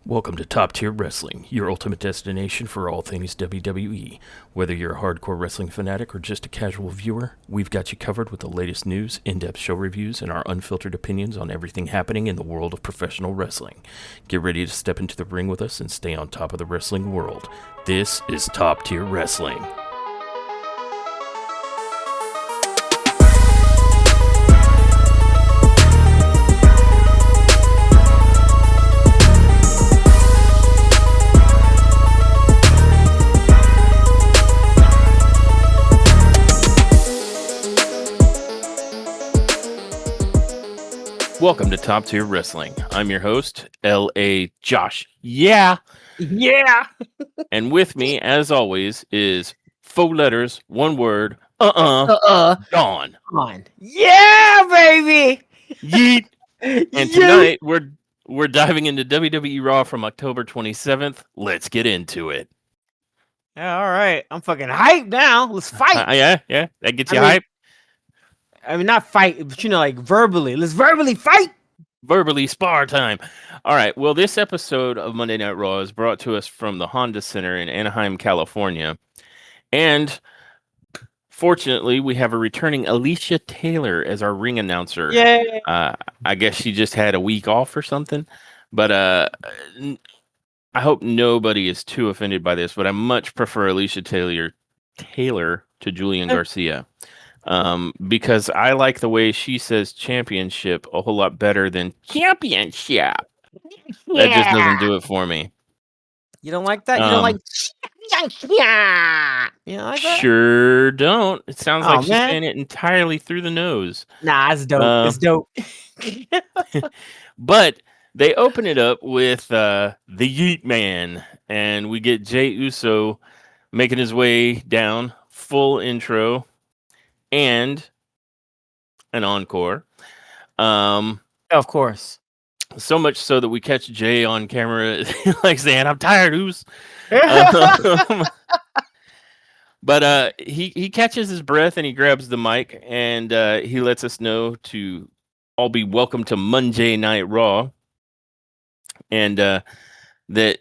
Welcome to Top Tier Wrestling, your ultimate destination for all things WWE. Whether you're a hardcore wrestling fanatic or just a casual viewer, we've got you covered with the latest news, in-depth show reviews, and our unfiltered opinions on everything happening in the world of professional wrestling. Get ready to step into the ring with us and stay on top of the wrestling world. This is Top Tier Wrestling. Welcome to Top Tier Wrestling. I'm your host, L.A. Josh. Yeah. And with me, as always, is 4 letters, 1 word, Dawn. Yeah, baby. Yeet. And tonight, we're diving into WWE RAW from October 27th. Let's get into it. Yeah, all right. I'm fucking hyped now. Let's fight. Yeah. That gets you hyped. I mean, not fight, but like verbally. Let's verbally fight. Verbally spar time. All right. Well, this episode of Monday Night Raw is brought to us from the Honda Center in Anaheim, California. And fortunately, we have a returning Alicia Taylor as our ring announcer. Yay. I guess she just had a week off or something. But I hope nobody is too offended by this, but I much prefer Alicia Taylor to Julian Garcia. Because I like the way she says championship a whole lot better than championship. That just doesn't do it for me. You don't like that? You don't like championship? You know like that? Sure don't. It sounds like she's saying it entirely through the nose. Nah, it's dope. It's dope. But they open it up with the Yeet Man, and we get Jey Uso making his way down, full intro. And an encore. Of course. So much so that we catch Jay on camera like saying, I'm tired, Oos. But he catches his breath and he grabs the mic and he lets us know to all be welcome to Monday Night Raw. And that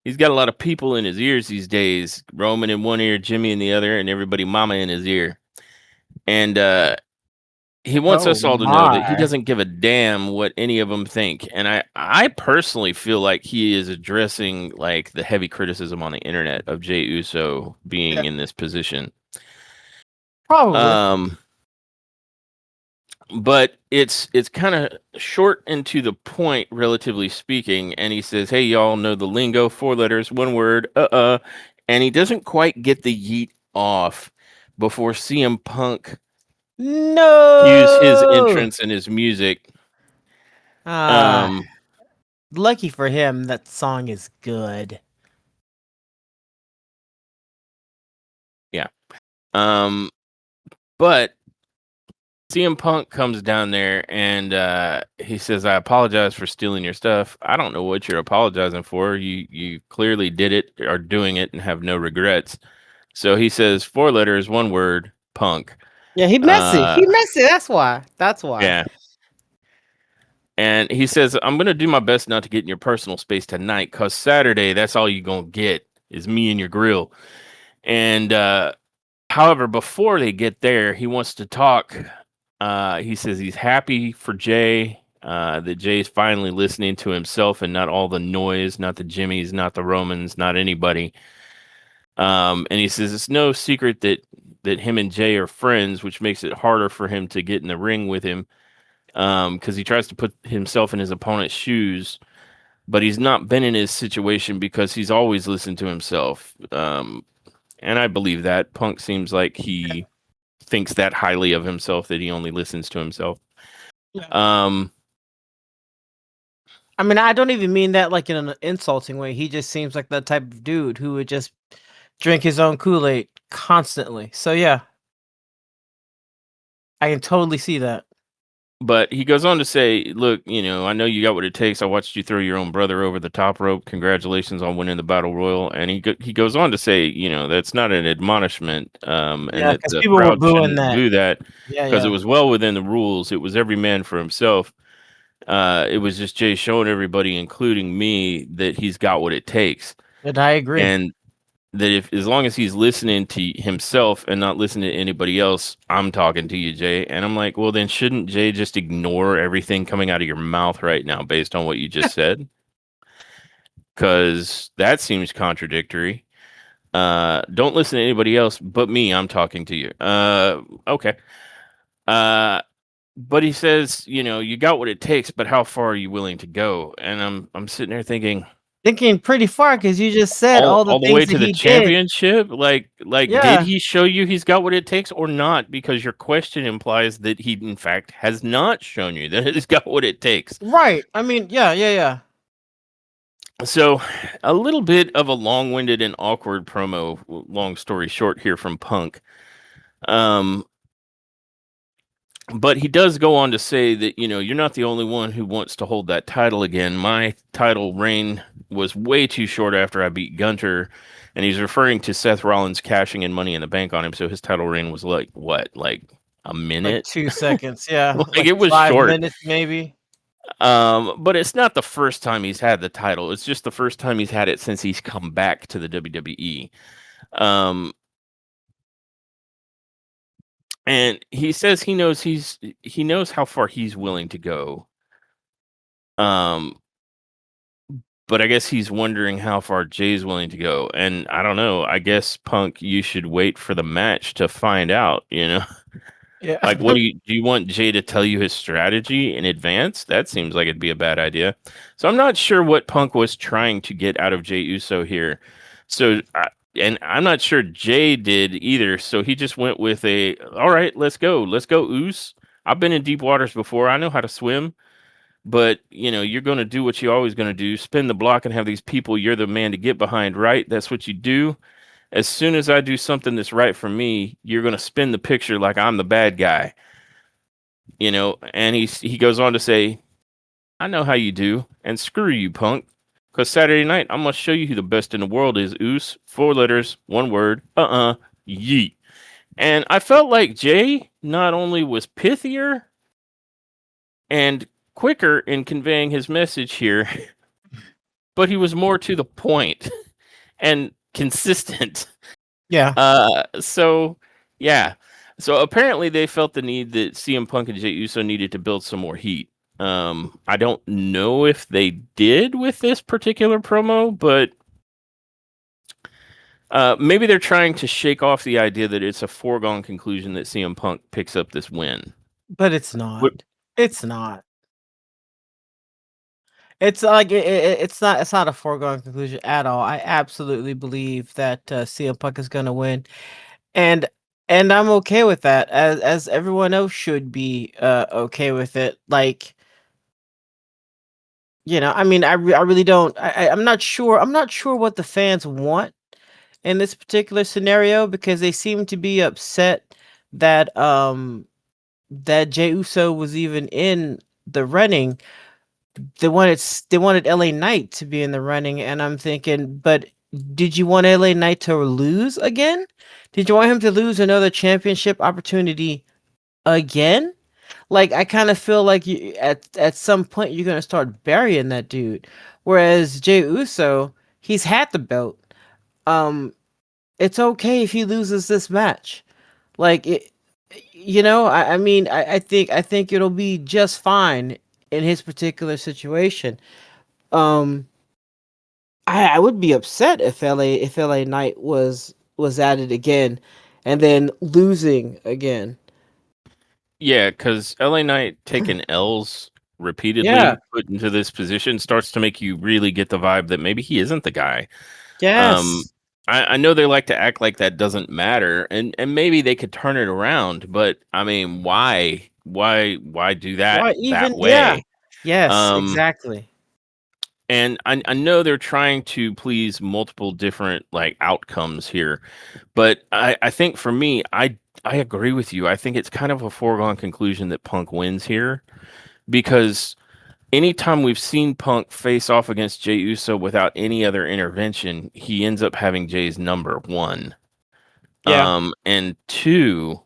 he's got a lot of people in his ears these days. Roman in one ear, Jimmy in the other, and everybody mama in his ear. And he wants us all to know that he doesn't give a damn what any of them think. And I personally feel like he is addressing like the heavy criticism on the internet of Jey Uso being in this position. Probably. But it's kind of short and to the point, relatively speaking. And he says, hey, y'all know the lingo, 4 letters, 1 word, And he doesn't quite get the yeet off before CM Punk use his entrance and his music. Lucky for him, that song is good. Yeah. But CM Punk comes down there and he says, I apologize for stealing your stuff. I don't know what you're apologizing for. You clearly did it, are doing it, and have no regrets. So he says 4 letters, 1 word, Punk. Yeah, he messy. That's why. Yeah. And he says, I'm going to do my best not to get in your personal space tonight, because Saturday, that's all you're going to get is me and your grill. And however, before they get there, he wants to talk. He says he's happy for Jay, that Jay's finally listening to himself and not all the noise, not the Jimmys, not the Romans, not anybody. And he says it's no secret that him and Jay are friends, which makes it harder for him to get in the ring with him, because he tries to put himself in his opponent's shoes, but he's not been in his situation because he's always listened to himself. And I believe that. Punk seems like he thinks that highly of himself that he only listens to himself. I mean, I don't even mean that like in an insulting way. He just seems like the type of dude who would just drink his own Kool-Aid constantly. So yeah, I can totally see that. But he goes on to say, look, I know you got what it takes. I watched you throw your own brother over the top rope. Congratulations on winning the Battle Royal. And he goes on to say, that's not an admonishment. And that the crowd shouldn't do that because it was well within the rules. It was every man for himself. It was just Jay showing everybody, including me, that he's got what it takes, And I agree. and that if as long as he's listening to himself and not listening to anybody else, I'm talking to you, Jay. And I'm like, well, then shouldn't Jay just ignore everything coming out of your mouth right now based on what you just said? Because that seems contradictory. Don't listen to anybody else but me. I'm talking to you. Okay. Uh, but he says, you got what it takes, but how far are you willing to go? And I'm sitting there thinking, Thinking pretty far because you just said all the all the way things that to the he did. championship. Like, did Yeah, he show you he's got what it takes or not? Because your question implies that he, in fact, has not shown you that he's got what it takes. right. I mean, yeah. So, a little bit of a long-winded and awkward promo. Long story short, here from Punk. Um, but he does go on to say that, you're not the only one who wants to hold that title again. My title reign was way too short after I beat Gunter. And he's referring to Seth Rollins cashing in Money in the Bank on him. So his title reign was like, what? Like a Like minute? 2 seconds. Yeah, Like like it was 5 short. minutes maybe. But it's not the first time he's had the title. It's just the first time he's had it since he's come back to the WWE. Um, and he says he knows how far he's willing to go. Um, but I guess he's wondering how far Jay's willing to go. And I don't know. I guess Punk, you should wait for the match to find out, Yeah. Like, do you want Jay to tell you his strategy in advance? That seems like it'd be a bad idea. So I'm not sure what Punk was trying to get out of Jay Uso here. So, and I'm not sure Jay did either. So he just went with all right, let's go. Let's go, Us. I've been in deep waters before. I know how to swim, but you're going to do what you're always going to do, spin the block and have these people you're the man to get behind, right? That's what you do. As soon as I do something that's right for me, you're going to spin the picture like I'm the bad guy, and he goes on to say, I know how you do, and screw you, Punk. Because Saturday night, I'm going to show you who the best in the world is, Oos. 4 letters, 1 word, yeet. And I felt like Jay not only was pithier and quicker in conveying his message here, but he was more to the point and consistent. Yeah. So yeah. So apparently they felt the need that CM Punk and Jey Uso needed to build some more heat. I don't know if they did with this particular promo, but maybe they're trying to shake off the idea that it's a foregone conclusion that CM Punk picks up this win. But it's not. What, It's not. It's like it's not. It's not a foregone conclusion at all. I absolutely believe that CM Punk is going to win, and I'm okay with that. As everyone else should be okay with it. Like, I mean, I really don't. I'm not sure. I'm not sure what the fans want in this particular scenario because they seem to be upset that that Jey Uso was even in the running. They wanted LA Knight to be in the running, and I'm thinking, but did you want LA Knight to lose again? Did you want him to lose another championship opportunity again? Like, I kind of feel like at some point you're gonna start burying that dude. Whereas Jey Uso, he's had the belt. Um, it's okay if he loses this match. Like it, I mean, I think it'll be just fine in his particular situation. Um, I would be upset if LA Knight was at it again, and then losing again. yeah, because LA Knight taking L's Yeah. repeatedly put into this position starts to make you really get the vibe that maybe he isn't the guy. Um, Yes. I know they like to act like that doesn't matter, and maybe they could turn it around, but I mean, why do that Why that even? Yeah. way? Yes. Um, Exactly. and I know they're trying to please multiple different like outcomes here, but I think for me, I agree with you. I think it's kind of a foregone conclusion that Punk wins here because anytime we've seen Punk face off against Jey Uso without any other intervention, he ends up having Jay's number, one. Yeah. And two,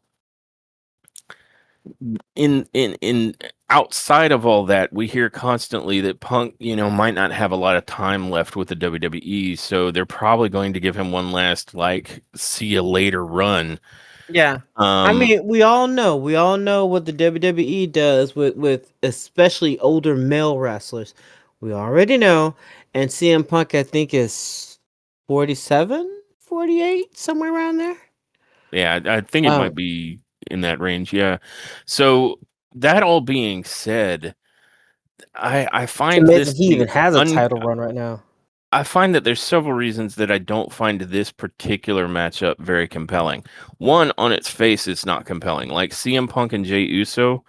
in outside of all that, we hear constantly that Punk, might not have a lot of time left with the WWE, so they're probably going to give him one last like see you later run. Yeah. I Um, mean, we all know what the WWE does with especially older male wrestlers. We already know. And CM Punk, I think, is 47, 48, somewhere around there. yeah, I think it might Um, be in that range. Yeah. So that all being said, I it's find this amazing he to be even has a un. title run right now. I find that there's several reasons that I don't find this particular matchup very compelling. One, on its face, it's not compelling. Like CM Punk and Jey Uso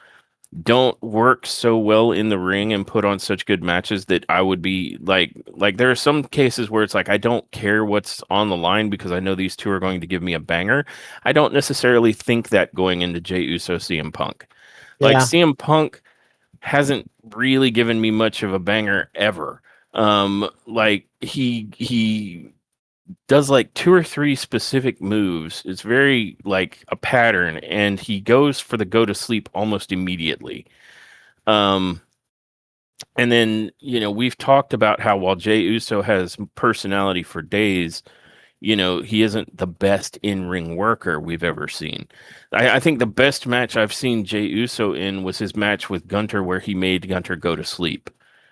don't work so well in the ring and put on such good matches that I would be like there are some cases where it's like I don't care what's on the line because I know these two are going to give me a banger. I don't necessarily think that going into Jey Uso CM Punk. Like Yeah. CM Punk hasn't really given me much of a banger ever. Like he does like two or three specific moves. It's very like a pattern, and he goes for the go to sleep almost immediately. Um, and then we've talked about how while Jey Uso has personality for days, he isn't the best in ring worker we've ever seen. I think the best match I've seen Jey Uso in was his match with Gunter, where he made Gunter go to sleep.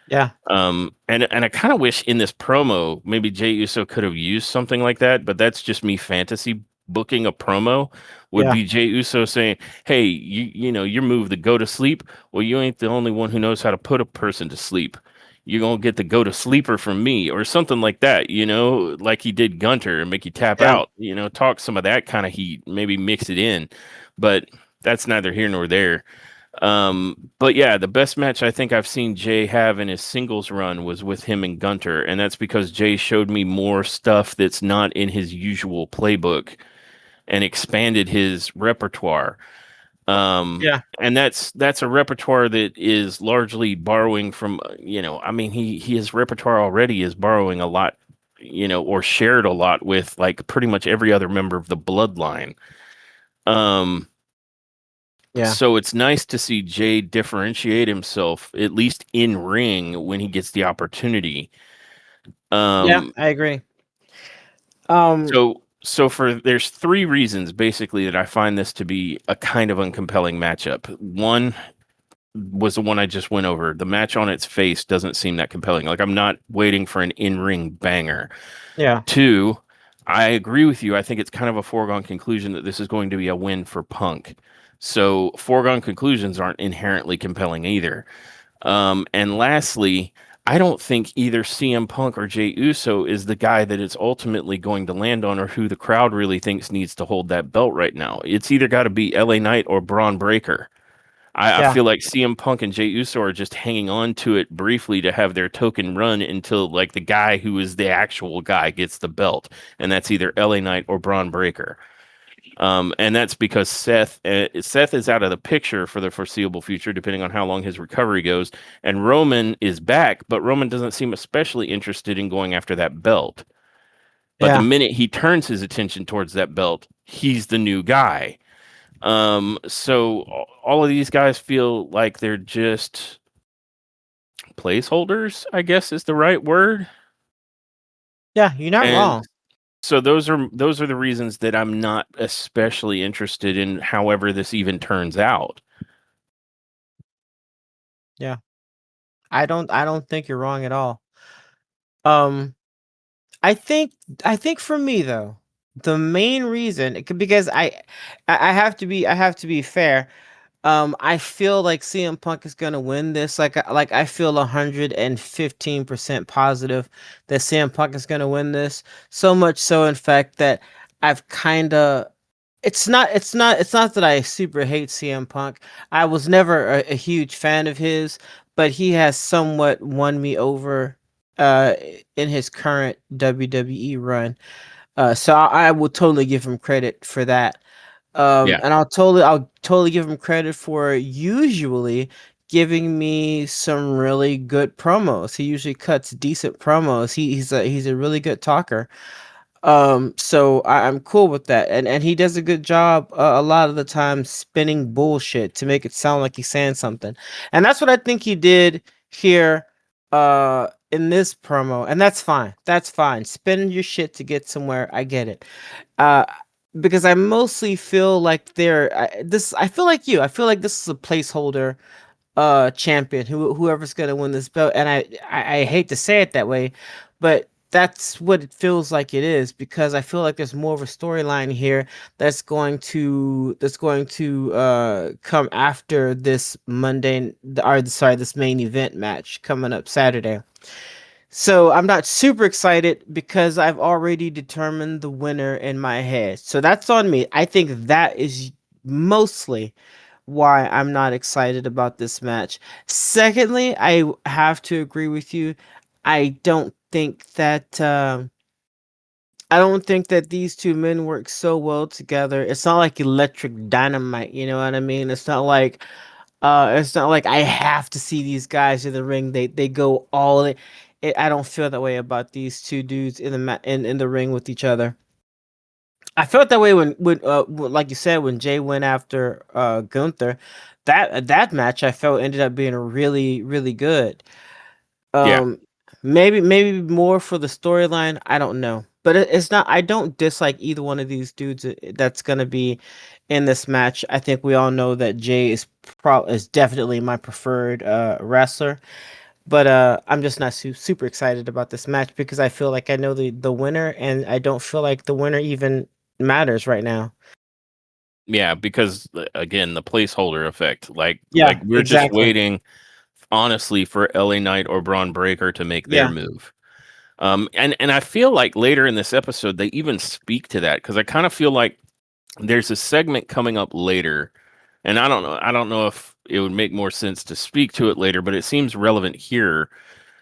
Yeah. And I kind of wish in this promo maybe Jey Uso could have used something like that, but that's just me fantasy booking a promo. Would Yeah. be Jey Uso saying, "Hey, your move to go to sleep. Well, you ain't the only one who knows how to put a person to sleep. You're gonna get the go to sleeper from me, or something like that. Like he did Gunter and make you tap Yeah. out. Talk some of that kind of heat, maybe mix it in, but that's neither here nor there." But yeah, the best match I think I've seen Jay have in his singles run was with him and Gunter, and that's because Jay showed me more stuff that's not in his usual playbook and expanded his repertoire. Yeah. And that's a repertoire that is largely borrowing from, I mean, his repertoire already is borrowing a lot, or shared a lot with like pretty much every other member of the bloodline. Um, Yeah. So it's nice to see Jay differentiate himself, at least in ring, when he gets the opportunity. Yeah. Um, I agree. Um. so for there's three reasons basically that I find this to be a kind of uncompelling matchup. One was the one I just went over. The match on its face doesn't seem that compelling. Like I'm not waiting for an in-ring banger. Yeah. Two, I agree with you. I think it's kind of a foregone conclusion that this is going to be a win for Punk. So foregone conclusions aren't inherently compelling either. And lastly, I don't think either CM Punk or Jey Uso is the guy that it's ultimately going to land on or who the crowd really thinks needs to hold that belt right now. It's either got to be LA Knight or Braun Breaker. I Yeah. feel like CM Punk and Jey Uso are just hanging on to it briefly to have their token run until like the guy who is the actual guy gets the belt, and that's either LA Knight or Braun Breaker. And that's because Seth is out of the picture for the foreseeable future, depending on how long his recovery goes. And Roman is back, but Roman doesn't seem especially interested in going after that belt. But the Yeah. minute he turns his attention towards that belt, he's the new guy. So all of these guys feel like they're just placeholders, I guess is the right word. Yeah. You're not And wrong. so those are the reasons that I'm not especially interested in however this even turns out. Yeah. I don't think you're wrong at all. Um. I think I think for me though, the main reason because I have to be fair. I feel like CM Punk is gonna win this. I feel 115% positive that CM Punk is gonna win this. So much so, in fact, that I've kind of. It's not that I super hate CM Punk. I was never a huge fan of his, but he has somewhat won me over uh in his current WWE run. So I will totally give him credit for that. Yeah. And I'll totally give him credit for usually giving me some really good promos. He usually cuts decent promos. He's a really good talker. So I'm cool with that, and he does a good job a lot of the time spinning bullshit to make it sound like he's saying something, and that's what I think he did here, in this promo, and that's fine. That's fine. Spinning your shit to get somewhere, I get it. Uh, because I mostly feel like I feel like you. I feel like this is a placeholder champion, whoever's gonna win this belt. And I hate to say it that way, but that's what it feels like it is, because I feel like there's more of a storyline here that's going to come after this this main event match coming up Saturday. So I'm not super excited because I've already determined the winner in my head. So that's on me. I think that is mostly why I'm not excited about this match. Secondly, I have to agree with you. I don't think that I don't think that these two men work so well together. It's not like electric dynamite, you know what I mean? It's not like I have to see these guys in the ring. They go all in. I don't feel that way about these two dudes in the ring with each other. I felt that way like you said, when Jay went after Gunther. That match I felt ended up being really good. Yeah. Um, maybe more for the storyline. I don't know, but it's not. I don't dislike either one of these dudes that's gonna be in this match. I think we all know that Jay is definitely my preferred wrestler, but I'm just not super excited about this match because I feel like I know the winner, and I don't feel like the winner even matters right now. Yeah, because again, the placeholder effect. Like Yeah, we're just exactly. waiting, honestly, for LA Knight or Braun Breaker to make their Yeah, move. And I feel like later in this episode they even speak to that, because I kind of feel like there's a segment coming up later, and I don't know if it would make more sense to speak to it later, but it seems relevant here,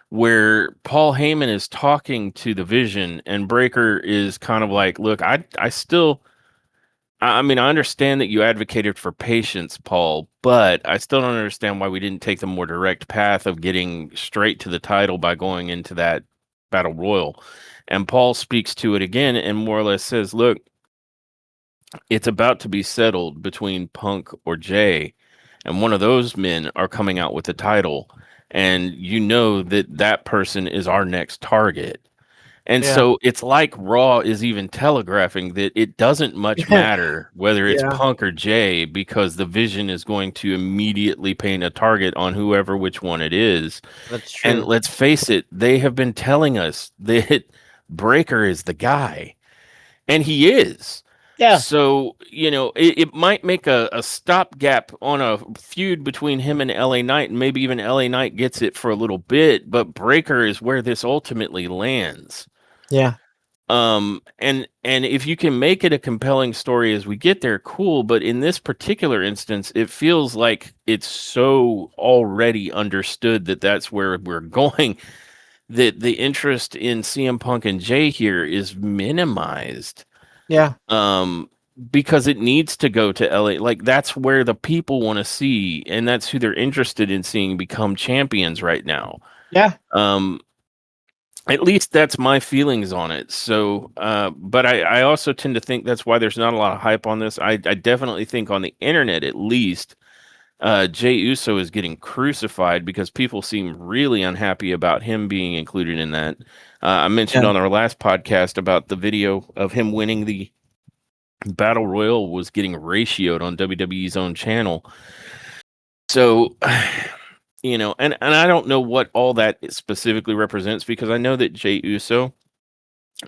where Paul Heyman is talking to the Vision, and Breaker is kind of like, "Look, I still." I mean, I understand that you advocated for patience, Paul, but I still don't understand why we didn't take the more direct path of getting straight to the title by going into that battle royal. And Paul speaks to it again and more or less says, look, it's about to be settled between Punk or Jay, and one of those men are coming out with the title. And you know that that person is our next target. And yeah, so it's like Raw is even telegraphing that it doesn't much matter whether it's yeah. Punk or Jay, because the Vision is going to immediately paint a target on whoever which one it is. That's And true. let's face it, they have been telling us that Breaker is the guy, and he is. Yeah, So, it might make a stopgap on a feud between him and LA Knight, and maybe even LA Knight gets it for a little bit, but Breaker is where this ultimately lands. yeah, And if you can make it a compelling story as we get there, cool. But in this particular instance, it feels like it's so already understood that that's where we're going, that the interest in CM Punk and Jay here is minimized. yeah, Um, because it needs to go to LA. Like, that's where the people want to see, and that's who they're interested in seeing become champions right now. yeah, Um, at least that's my feelings on it. So, but I also tend to think that's why there's not a lot of hype on this. I definitely think on the internet, at least, Jey Uso is getting crucified because people seem really unhappy about him being included in that. I mentioned yeah, on our last podcast about the video of him winning the Battle Royal was getting ratioed on WWE's own channel. So, and I don't know what all that specifically represents, because I know that Jey Uso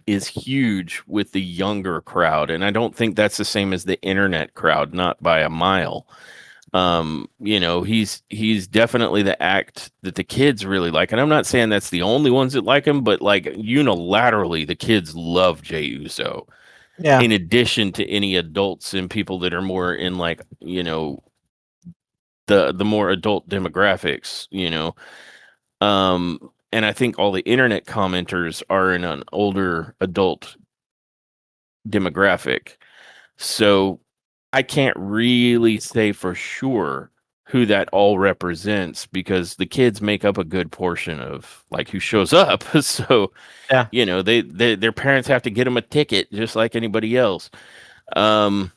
is huge with the younger crowd, and I don't think that's the same as the internet crowd, not by a mile. He's definitely the act that the kids really like, and I'm not saying that's the only ones that like him, but like unilaterally, the kids love Jey Uso. yeah, In addition to any adults and people that are more in, like, the more adult demographics, and I think all the internet commenters are in an older adult demographic. So I can't really say for sure, who that all represents because the kids make up a good portion of like who shows up. So, Yeah. they their parents have to get them a ticket just like anybody else. Um,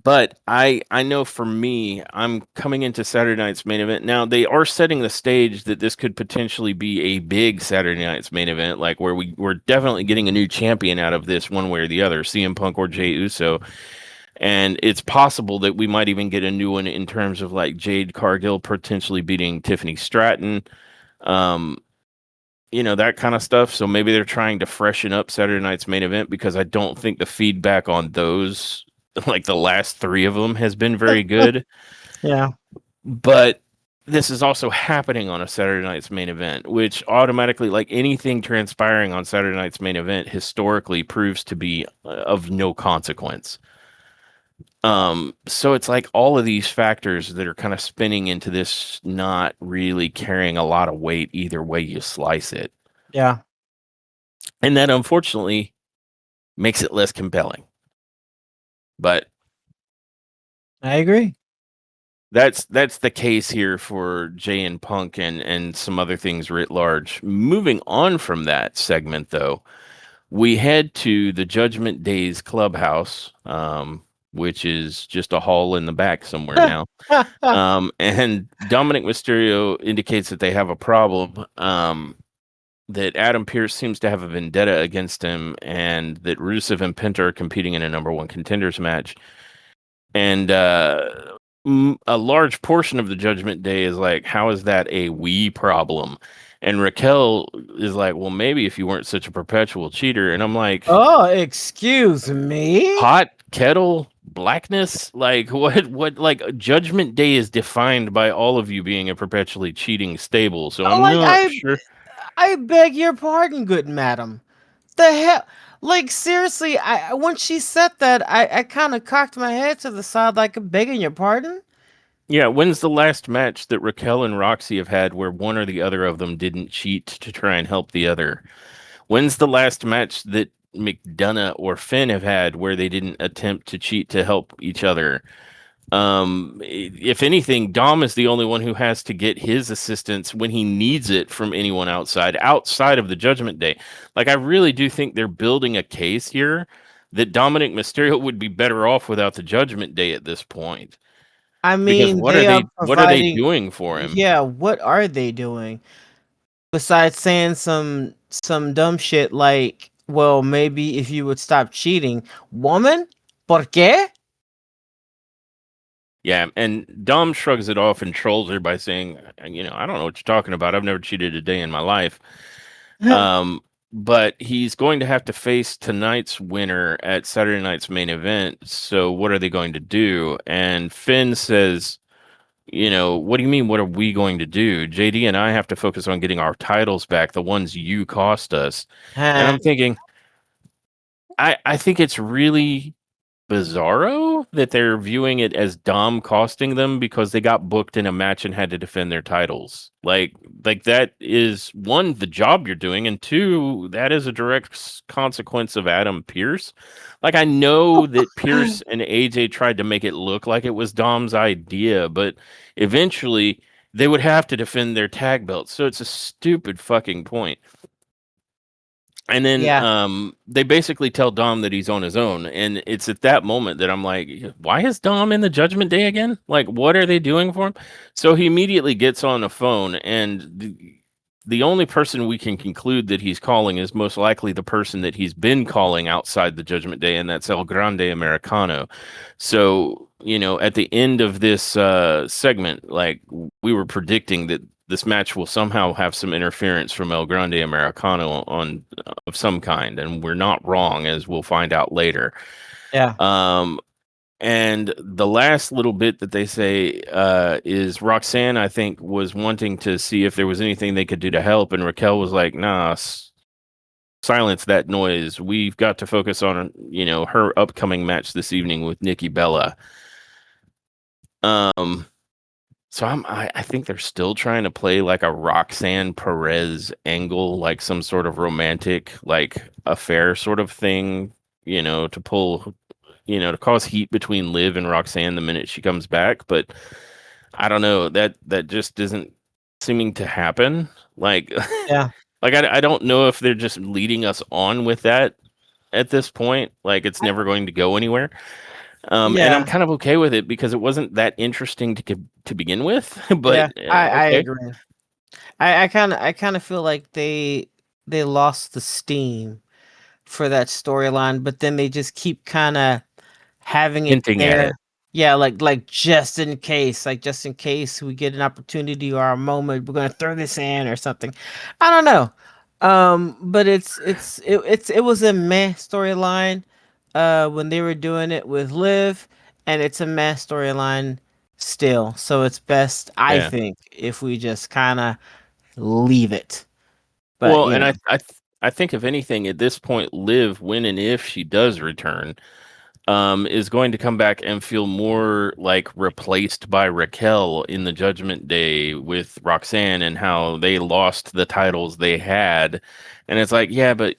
but I know for me, I'm coming into Saturday night's main event. Now they are setting the stage that this could potentially be a big Saturday night's main event, like where we're definitely getting a new champion out of this one way or the other, CM Punk or Jey Uso. And it's possible that we might even get a new one in terms of like Jade Cargill potentially beating Tiffany Stratton. Um, that kind of stuff. So maybe they're trying to freshen up Saturday night's main event because I don't think the feedback on those, like the last three of them, has been very good. Yeah. But this is also happening on a Saturday night's main event, which automatically, like anything transpiring on Saturday night's main event, historically proves to be of no consequence. So it's like all of these factors that are kind of spinning into this not really carrying a lot of weight either way you slice it. Yeah. And that unfortunately makes it less compelling. But I agree. that's the case here for Jay and Punk and some other things writ large. Moving on from that segment though, we head to the Judgment Days clubhouse, which is just a hall in the back somewhere now. And Dominic Mysterio indicates that they have a problem. That Adam Pearce seems to have a vendetta against him, and that Rusev and Penta are competing in a number one contenders match. And a large portion of the Judgment Day is like, how is that a we problem? And Raquel is like, well, maybe if you weren't such a perpetual cheater. And I'm like, Oh, excuse me. hot kettle blackness? Like what like Judgment Day is defined by all of you being a perpetually cheating stable. So Oh, I'm like not sure. I beg your pardon, good madam. The hell, like seriously, I when she said that, I kind of cocked my head to the side, like begging your pardon. Yeah, when's the last match that Raquel and Roxy have had where one or the other of them didn't cheat to try and help the other? When's the last match that McDonough or Finn have had where they didn't attempt to cheat to help each other? If anything, Dom is the only one who has to get his assistance when he needs it from anyone outside of the Judgment Day. Like, I really do think they're building a case here that Dominic Mysterio would be better off without the Judgment Day at this point. I Because mean, what are they are they providing. doing for him? Yeah, what are they doing besides saying some dumb shit like, "Well, maybe if you would stop cheating, woman, por qué?" Yeah, and Dom shrugs it off and trolls her by saying, I don't know what you're talking about. I've never cheated a day in my life. But he's going to have to face tonight's winner at Saturday night's main event. So what are they going to do? And Finn says, what do you mean? What are we going to do? JD and I have to focus on getting our titles back, the ones you cost us. And I'm thinking, I think it's really bizarro that they're viewing it as Dom costing them because they got booked in a match and had to defend their titles. Like that is one, the job you're doing, and two, that is a direct consequence of Adam Pearce. Like I know that Pierce and AJ tried to make it look like it was Dom's idea, but eventually they would have to defend their tag belts. So it's a stupid fucking point. And then Yeah. they basically tell Dom that he's on his own. And it's at that moment that I'm like, why is Dom in the Judgment Day again? Like, what are they doing for him? So he immediately gets on the phone, and the only person we can conclude that he's calling is most likely the person that he's been calling outside the Judgment Day, and that's El Grande Americano. So, at the end of this segment, like we were predicting that this match will somehow have some interference from El Grande Americano on of some kind, and we're not wrong, as we'll find out later. Yeah. And the last little bit that they say is Roxanne, I think, was wanting to see if there was anything they could do to help, and Raquel was like, "Nah, silence that noise. We've got to focus on, her upcoming match this evening with Nikki Bella." So I think they're still trying to play like a Roxanne Perez angle, like some sort of romantic like affair sort of thing, to pull, to cause heat between Liv and Roxanne the minute she comes back. But I don't know, that just isn't seeming to happen. Like Yeah, like I don't know if they're just leading us on with that at this point. Like it's I, never going to go anywhere. And I'm yeah, kind of okay with it because it wasn't that interesting to begin with. But yeah. I okay, agree. I kind of feel like they lost the steam for that storyline, but then they just keep kind of having it hinting at there. it. Yeah, like just in case we get an opportunity or a moment, we're gonna throw this in or something. I don't know. But it was a meh storyline when they were doing it with Liv, and it's a meh storyline still. So it's best, I Yeah. think, if we just kind of leave it. But Well, you and know, I think if anything at this point, Liv, when and if she does return, is going to come back and feel more like replaced by Raquel in the Judgment Day with Roxanne and how they lost the titles they had. And it's like, yeah, but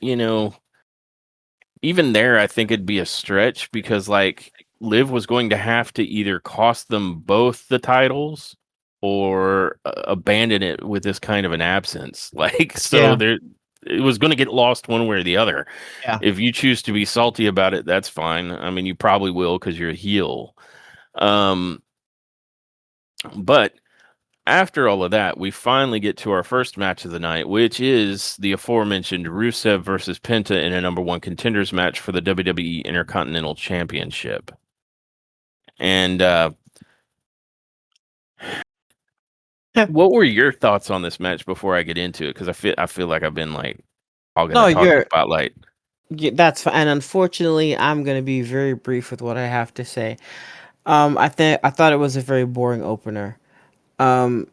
even there, I think it'd be a stretch because like Liv was going to have to either cost them both the titles or abandon it with this kind of an absence. Like, so yeah, there, it was going to get lost one way or the other. yeah. If you choose to be salty about it, that's fine. I mean, you probably will because you're a heel. Um, but after all of that, we finally get to our first match of the night, which is the aforementioned Rusev versus Penta in a number one contenders match for the WWE Intercontinental Championship. And what were your thoughts on this match before I get into it? Because I feel like I've been like hogging No, the talking you're spotlight. that's fine. And unfortunately, I'm gonna be very brief with what I have to say. I thought it was a very boring opener. Um,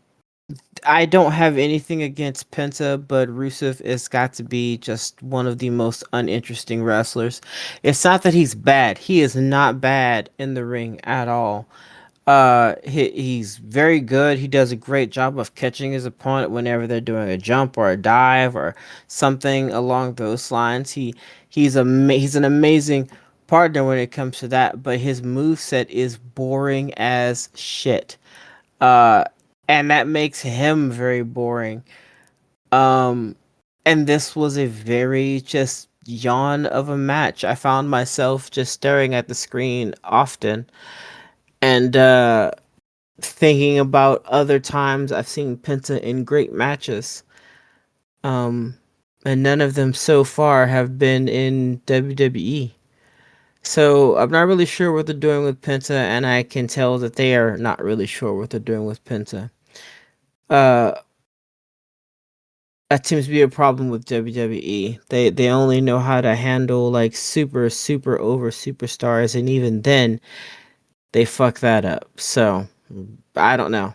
I don't have anything against Penta, but Rusev has got to be just one of the most uninteresting wrestlers. It's not that he's bad; he is not bad in the ring at all. He's very good. He does a great job of catching his opponent whenever they're doing a jump or a dive or something along those lines. He's an amazing partner when it comes to that, but his move set is boring as shit. Uh, and that makes him very boring. Um, and this was a very just yawn of a match. I found myself just staring at the screen often and thinking about other times I've seen Penta in great matches. Um, and none of them so far have been in WWE. So I'm not really sure what they're doing with Penta, and I can tell that they are not really sure what they're doing with Penta. Uh, that seems to be a problem with WWE. They only know how to handle like super over superstars, and even then they fuck that up. So I don't know.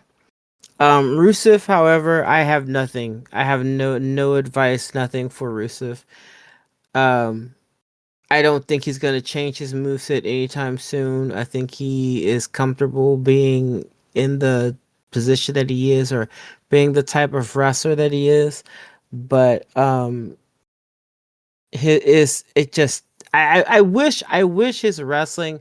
Rusev, however, I have nothing. I have no advice, nothing for Rusev. Um, I don't think he's gonna change his moveset anytime soon. I think he is comfortable being in the position that he is, or being the type of wrestler that he is. But his is it just I wish his wrestling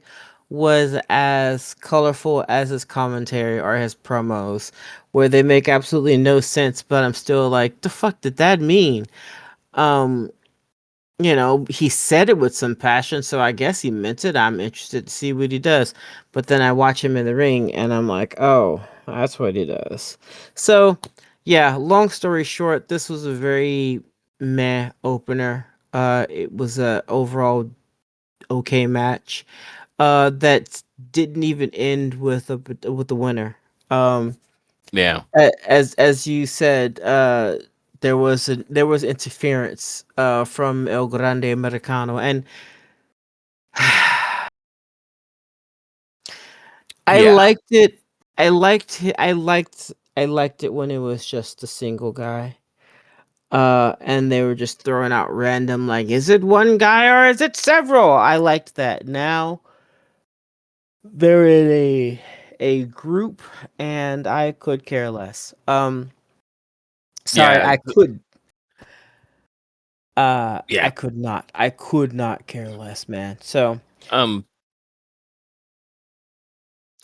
was as colorful as his commentary or his promos, where they make absolutely no sense, but I'm still like, the fuck did that mean? Um, he said it with some passion, so I guess he meant it. I'm interested to see what he does. But then I watch him in the ring and I'm like, oh, that's what he does. So, yeah, long story short, this was a very meh opener. It was a overall okay match. That didn't even end with the winner. Um, Yeah, as you said, there was interference from El Grande Americano, and I yeah, liked it. I liked it when it was just a single guy. And they were just throwing out random, like, is it one guy or is it several? I liked that. Now they're in a group, and I could care less. Sorry, yeah, I yeah. could not. I could not care less, man. So Um,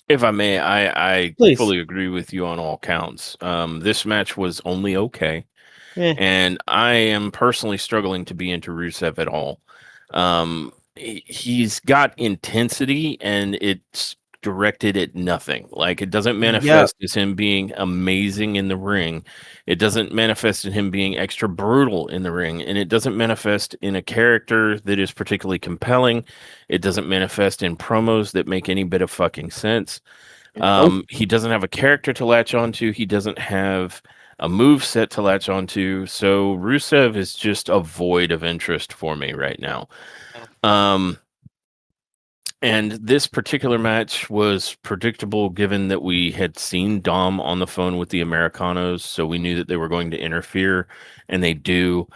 If I may, I Please. fully agree with you on all counts. This match was only okay, Yeah. and I am personally struggling to be into Rusev at all. He's got intensity, and it's directed at nothing. Like it doesn't Yep. manifest as him being amazing in the ring. It doesn't manifest in him being extra brutal in the ring, and it doesn't manifest in a character that is particularly compelling. It doesn't manifest in promos that make any bit of fucking sense. Nope. He doesn't have a character to latch onto. He doesn't have a move set to latch onto. So Rusev is just a void of interest for me right now. Um, and this particular match was predictable given that we had seen Dom on the phone with the Americanos, so we knew that they were going to interfere, and they do.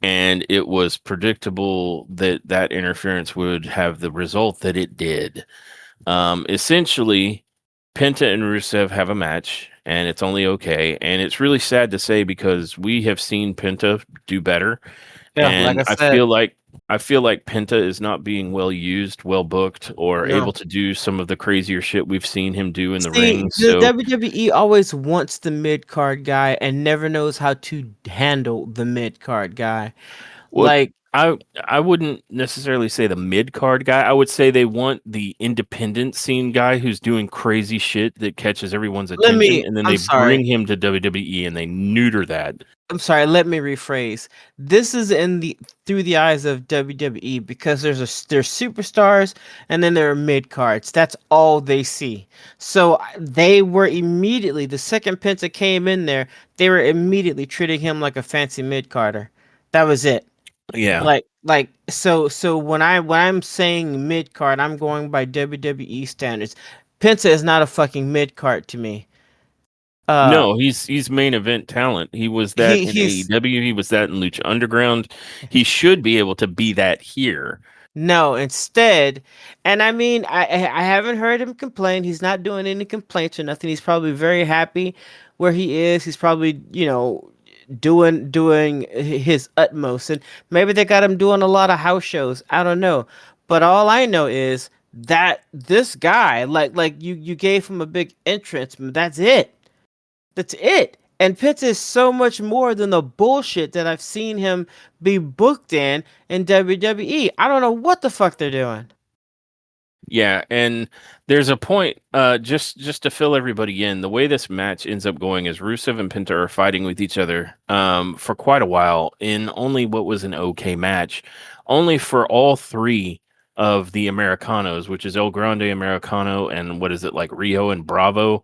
And it was predictable that that interference would have the result that it did. Essentially, Penta and Rusev have a match, and it's only okay. And it's really sad to say because we have seen Penta do better, Yeah, like and I said, I feel like Penta is not being well used, well booked, or no. able to do some of the crazier shit we've seen him do in the See, ring. the So, WWE always wants the mid card guy and never knows how to handle the mid card guy. what Like, I wouldn't necessarily say the mid card guy. I would say they want the independent scene guy who's doing crazy shit that catches everyone's attention, and then I'm they sorry. bring him to WWE and they neuter that. I'm sorry, let me rephrase. This is in the through the eyes of WWE because there's superstars and then there are mid cards. That's all they see. So they were immediately the second Penta came in there, they were immediately treating him like a fancy mid carder. That was it. Yeah. So when I'm saying mid card, I'm going by WWE standards. Penta is not a fucking mid card to me. Uh, No, he's main event talent. He was that in he's AEW. He was that in Lucha Underground. He should be able to be that here. No, instead, and I mean, I haven't heard him complain. He's not doing any complaints or nothing. He's probably very happy where he is. He's probably, doing his utmost, and maybe they got him doing a lot of house shows. I don't know, but all I know is that this guy, like you gave him a big entrance. That's it. That's it. And Pitts is so much more than the bullshit that I've seen him be booked in WWE. I don't know what the fuck they're doing. Yeah, and there's a point, just to fill everybody in, the way this match ends up going is Rusev and Penta are fighting with each other for quite a while in only what was an okay match, only for all three of the Americanos, which is El Grande Americano and what is it like Rio and Bravo,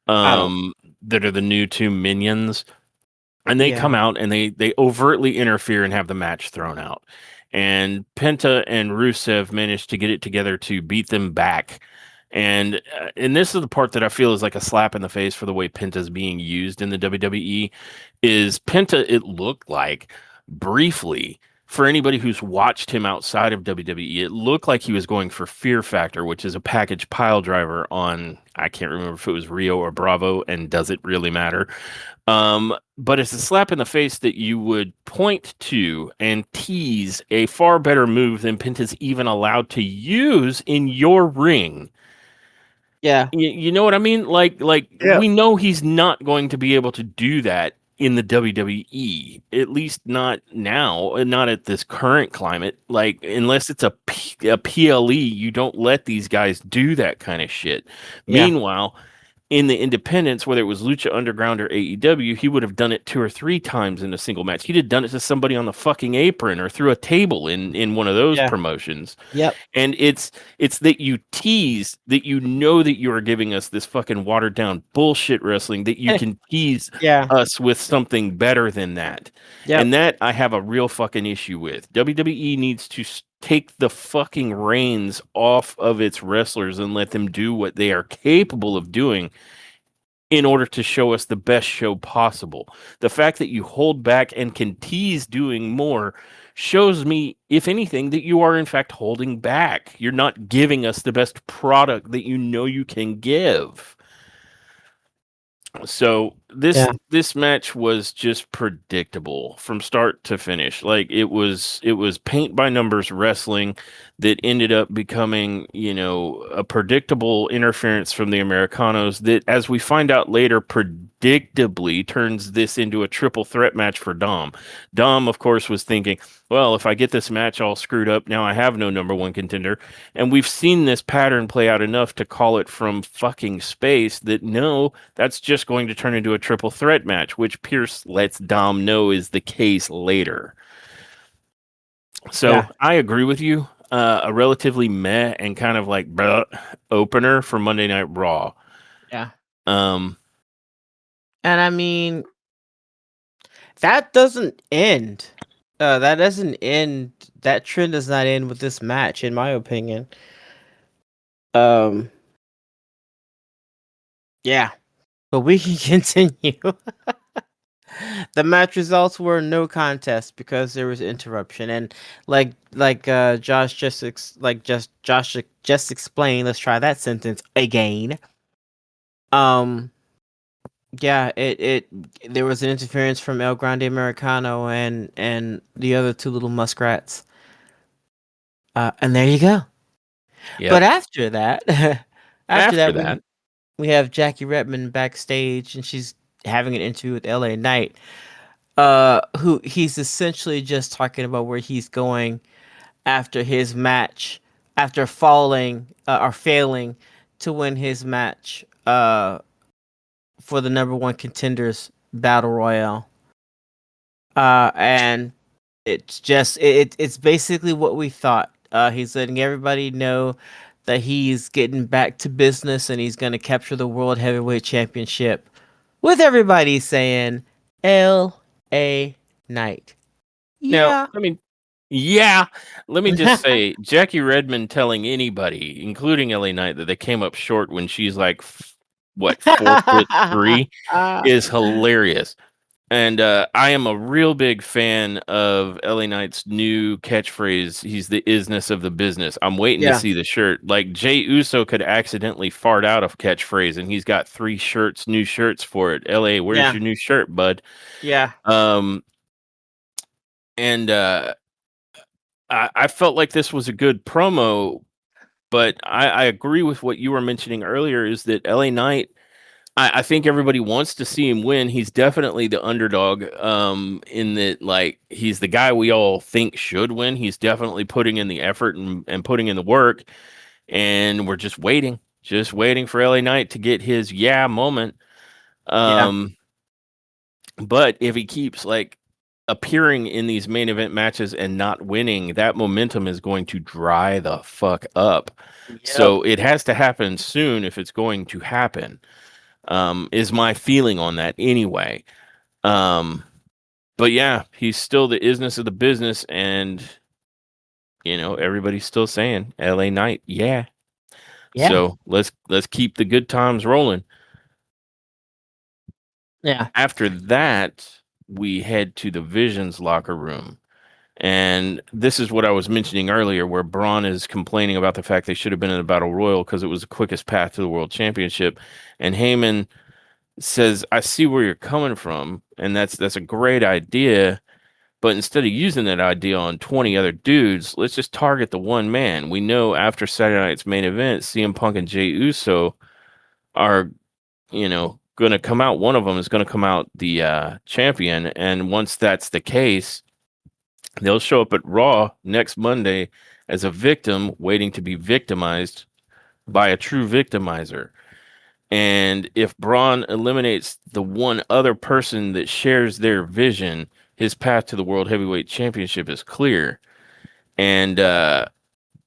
I don't. um, that are the new two minions, and they Yeah. come out and they overtly interfere and have the match thrown out. And Penta and Rusev managed to get it together to beat them back. And this is the part that I feel is like a slap in the face for the way Penta's being used in the WWE. Is Penta? It looked like briefly for anybody who's watched him outside of WWE, it looked like he was going for Fear Factor, which is a package pile driver on, I can't remember if it was Rio or Bravo, and does it really matter? But it's a slap in the face that you would point to and tease a far better move than Penta's even allowed to use in your ring. Yeah. You know what I mean? Like Yep. we know he's not going to be able to do that in the WWE, at least not now, and not at this current climate. Like unless it's a PLE, you don't let these guys do that kind of shit. Yeah. Meanwhile, in the independents, whether it was Lucha Underground or AEW, he would have done it two or three times in a single match. He'd have done it to somebody on the fucking apron or through a table in one of those Yeah. promotions. Yep. And it's that you tease that you know that you are giving us this fucking watered down bullshit wrestling that you can tease Yeah. us with something better than that. Yep. And that I have a real fucking issue with. WWE needs to take the fucking reins off of its wrestlers and let them do what they are capable of doing in order to show us the best show possible. The fact that you hold back and can tease doing more shows me, if anything, that you are in fact holding back. You're not giving us the best product that you know you can give. So this Yeah. this match was just predictable from start to finish. Like it was paint by numbers wrestling that ended up becoming, a predictable interference from the Americanos that, as we find out later, predictably turns this into a triple threat match for Dom. Dom, of course, was thinking, well, if I get this match all screwed up, now I have no number one contender. And we've seen this pattern play out enough to call it from fucking space that no, that's just going to turn into a triple threat match, which Pierce lets Dom know is the case later. So Yeah. I agree with you. A relatively meh and kind of like bleh opener for Monday Night Raw. Yeah. Um, And I mean, that doesn't end. That doesn't end. That trend does not end with this match, in my opinion. Um, yeah, but we can continue. The match results were no contest because there was interruption, and Josh just explained. Let's try that sentence again. Um, yeah, it there was an interference from El Grande Americano and the other two little muskrats. And there you go. But yep. after that, after After that that, we have Jackie Redmond backstage, and she's having an interview with LA Knight. Who he's essentially just talking about where he's going after his match, after falling or failing to win his match for the number one contenders battle royale. And it's basically what we thought. He's letting everybody know that he's getting back to business and he's going to capture the world heavyweight championship, with everybody saying L.A. Knight. now, Yeah. yeah, let me just say, Jackie Redmond telling anybody, including LA Knight, that they came up short when she's like, what, 4'3", is hilarious. And I am a real big fan of LA Knight's new catchphrase. He's the isness of the business. I'm waiting to Yeah. see the shirt. Like Jay Uso could accidentally fart out a catchphrase, and he's got 3 new shirts for it. LA, where's Yeah. your new shirt, bud? Yeah. Um, and I felt like this was a good promo, but I agree with what you were mentioning earlier. Is that LA Knight? I think everybody wants to see him win. He's definitely the underdog. In that, like, he's the guy we all think should win. He's definitely putting in the effort and putting in the work, and we're just waiting for LA Knight to get his yeah moment. Yeah. Um, but if he keeps like appearing in these main event matches and not winning, that momentum is going to dry the fuck up. Yep. So it has to happen soon if it's going to happen. Is my feeling on that anyway. Um, but yeah, he's still the isness of the business, and everybody's still saying LA Knight, yeah. Yeah. So let's keep the good times rolling. Yeah. After that, we head to the Visions locker room. And this is what I was mentioning earlier, where Braun is complaining about the fact they should have been in a battle royal because it was the quickest path to the world championship. And Heyman says, "I see where you're coming from, and that's a great idea. But instead of using that idea on 20 other dudes, let's just target the one man. We know after Saturday night's main event, CM Punk and Jey Uso are, going to come out. One of them is going to come out the champion. And once that's the case, they'll show up at Raw next Monday as a victim waiting to be victimized by a true victimizer. And if Braun eliminates the one other person that shares their vision, his path to the World Heavyweight Championship is clear." And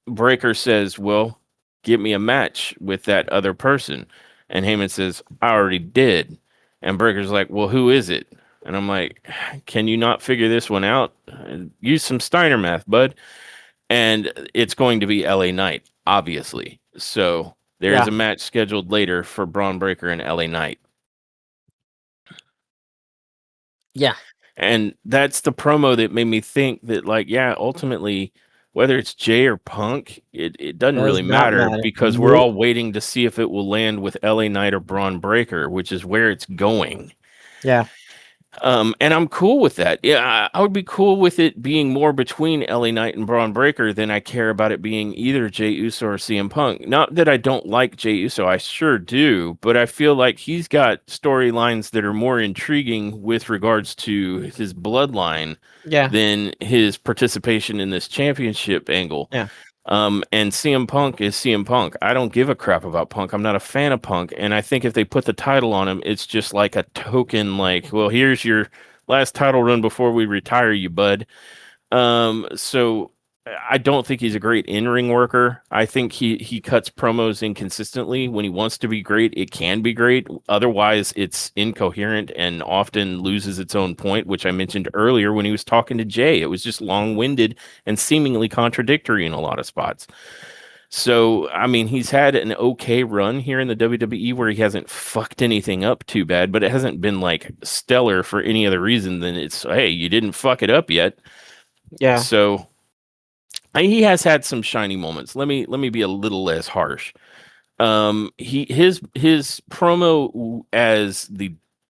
Breaker says, "Well, give me a match with that other person." And Heyman says, "I already did." And Breaker's like, "Well, who is it?" And I'm like, "Can you not figure this one out? Use some Steiner math, bud." And it's going to be LA Knight, obviously. So there is Yeah. a match scheduled later for Braun Breaker and LA Knight. Yeah. And that's the promo that made me think that, like, yeah, ultimately, whether it's Jay or Punk, it doesn't Does really not matter matter. because we're Nope. all waiting to see if it will land with LA Knight or Braun Breaker, which is where it's going. Yeah. And I'm cool with that. Yeah, I would be cool with it being more between LA Knight and Braun Breaker than I care about it being either Jey Uso or CM Punk. Not that I don't like Jey Uso, I sure do, but I feel like he's got storylines that are more intriguing with regards to his bloodline Yeah. than his participation in this championship angle. Yeah. And CM Punk is CM Punk. I don't give a crap about Punk. I'm not a fan of Punk. And I think if they put the title on him, it's just like a token, like, well, here's your last title run before we retire you, bud. So I don't think he's a great in-ring worker. I think he cuts promos inconsistently. When he wants to be great, it can be great. Otherwise, it's incoherent and often loses its own point, which I mentioned earlier when he was talking to Jay. It was just long-winded and seemingly contradictory in a lot of spots. So, I mean, he's had an okay run here in the WWE where he hasn't fucked anything up too bad, but it hasn't been like stellar for any other reason than it's, hey, you didn't fuck it up yet. Yeah. So, he has had some shiny moments. Let me be a little less harsh. His promo as the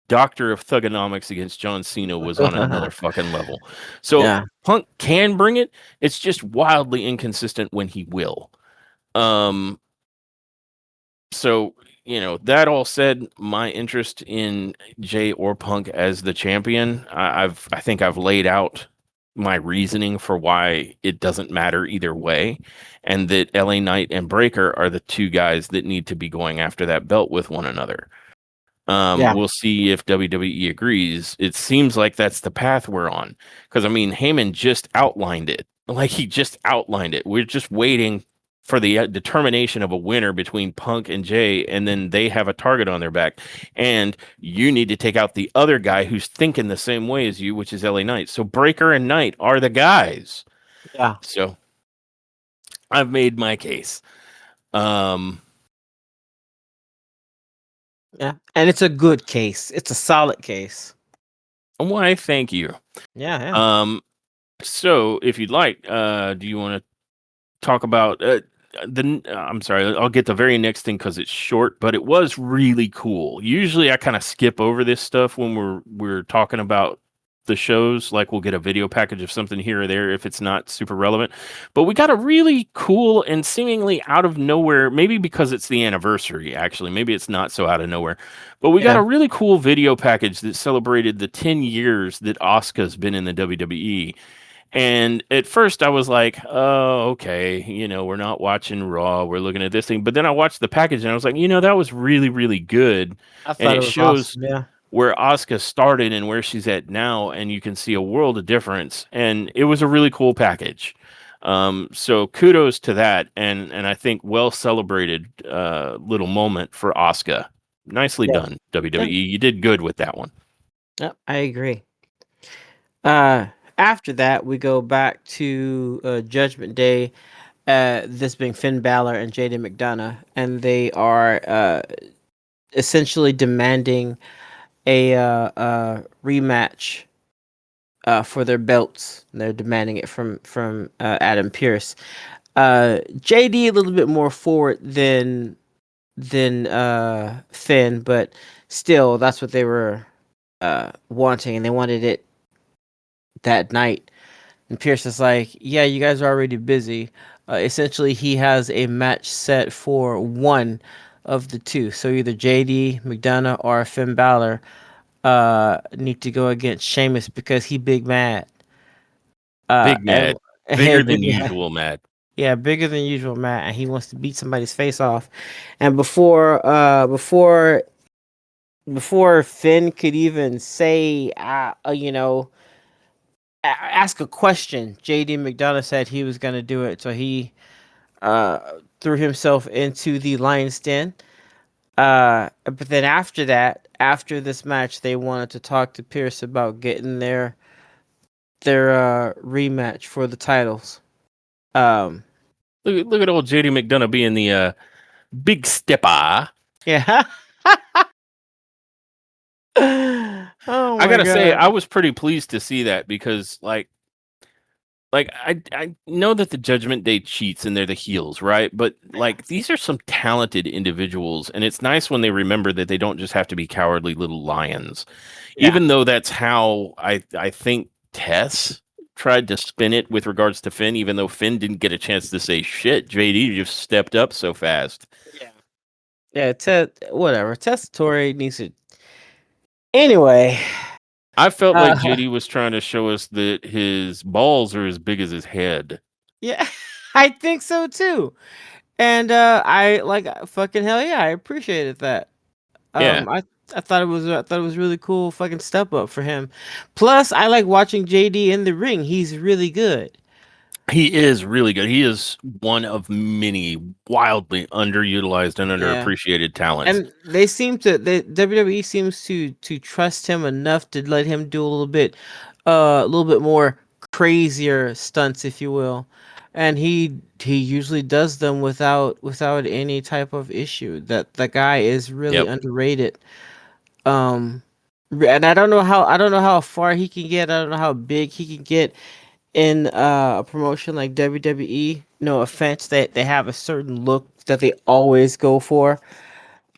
Doctor of Thugonomics against John Cena was on another fucking level. So Yeah. Punk can bring it. It's just wildly inconsistent when he will. Um, so that all said, my interest in Jay or Punk as the champion, I think I've laid out my reasoning for why it doesn't matter either way, and that LA Knight and Breaker are the two guys that need to be going after that belt with one another. Yeah. We'll see if WWE agrees. It seems like that's the path we're on. Because, I mean, Heyman just outlined it. Like, he just outlined it. We're just waiting for the determination of a winner between Punk and Jay, and then they have a target on their back. And you need to take out the other guy who's thinking the same way as you, which is LA Knight. So Breaker and Knight are the guys. Yeah. So I've made my case. Um, Yeah. And it's a good case. It's a solid case. why, thank you. Yeah. Yeah. Um, so if you'd like, do you want to talk about I'm sorry, I'll get the very next thing because it's short, but it was really cool. Usually I kind of skip over this stuff when we're talking about the shows, like we'll get a video package of something here or there if it's not super relevant. But we got a really cool and seemingly out of nowhere, maybe because it's the anniversary, actually, maybe it's not so out of nowhere. But we got Yeah. a really cool video package that celebrated the 10 years that Asuka's been in the WWE. And at first I was like, oh, okay, we're not watching Raw, we're looking at this thing. But then I watched the package and I was like, that was really, really good. I And thought it it was shows awesome. Yeah. where Asuka started and where she's at now, and you can see a world of difference. And it was a really cool package. So kudos to that, and I think well celebrated little moment for Asuka. Nicely Yeah. done, WWE. Yeah. You did good with that one. Yep, I agree. Uh, After that, we go back to Judgment Day. This being Finn Balor and JD McDonough, and they are essentially demanding a rematch for their belts. They're demanding it from Adam Pierce. JD a little bit more forward than Finn, but still, that's what they were wanting, and they wanted it that night. And Pierce is like, "Yeah, you guys are already busy." Essentially, he has a match set for one of the two. So either JD McDonough or Finn Balor need to go against Sheamus because he big mad. Big And mad, bigger big than mad. usual mad. Yeah, bigger than usual mad, and he wants to beat somebody's face off. And before Finn could even say, ask a question, JD McDonough said he was gonna do it, so he uh, threw himself into the lion's den. But then after that, after this match, they wanted to talk to Pierce about getting their rematch for the titles. Um, Look at old JD McDonough being the big stepper. yeah. Oh I my gotta say, god. I was pretty pleased to see that because, like, like I know that the Judgment Day cheats and they're the heels, right? But like these are some talented individuals, and it's nice when they remember that they don't just have to be cowardly little lions. Yeah. Even though that's how I think Tess tried to spin it with regards to Finn, even though Finn didn't get a chance to say shit. JD just stepped up so fast. Yeah. Yeah, whatever. Tessitory needs to. Anyway, I felt like uh, JD was trying to show us that his balls are as big as his head. yeah, I think so too. And I like fucking hell yeah, I appreciated that. Yeah. I thought it was really cool fucking step up for him. Plus, I like watching JD in the ring. He's really good. He is really good. He is one of many wildly underutilized and Yeah. underappreciated talents. And the WWE seems to trust him enough to let him do a little bit more crazier stunts, if you will. And he usually does them without any type of issue. That the guy is really Yep. underrated. Um and I don't know how far he can get. I don't know how big he can get in a promotion like WWE. No offense, that they have a certain look that they always go for.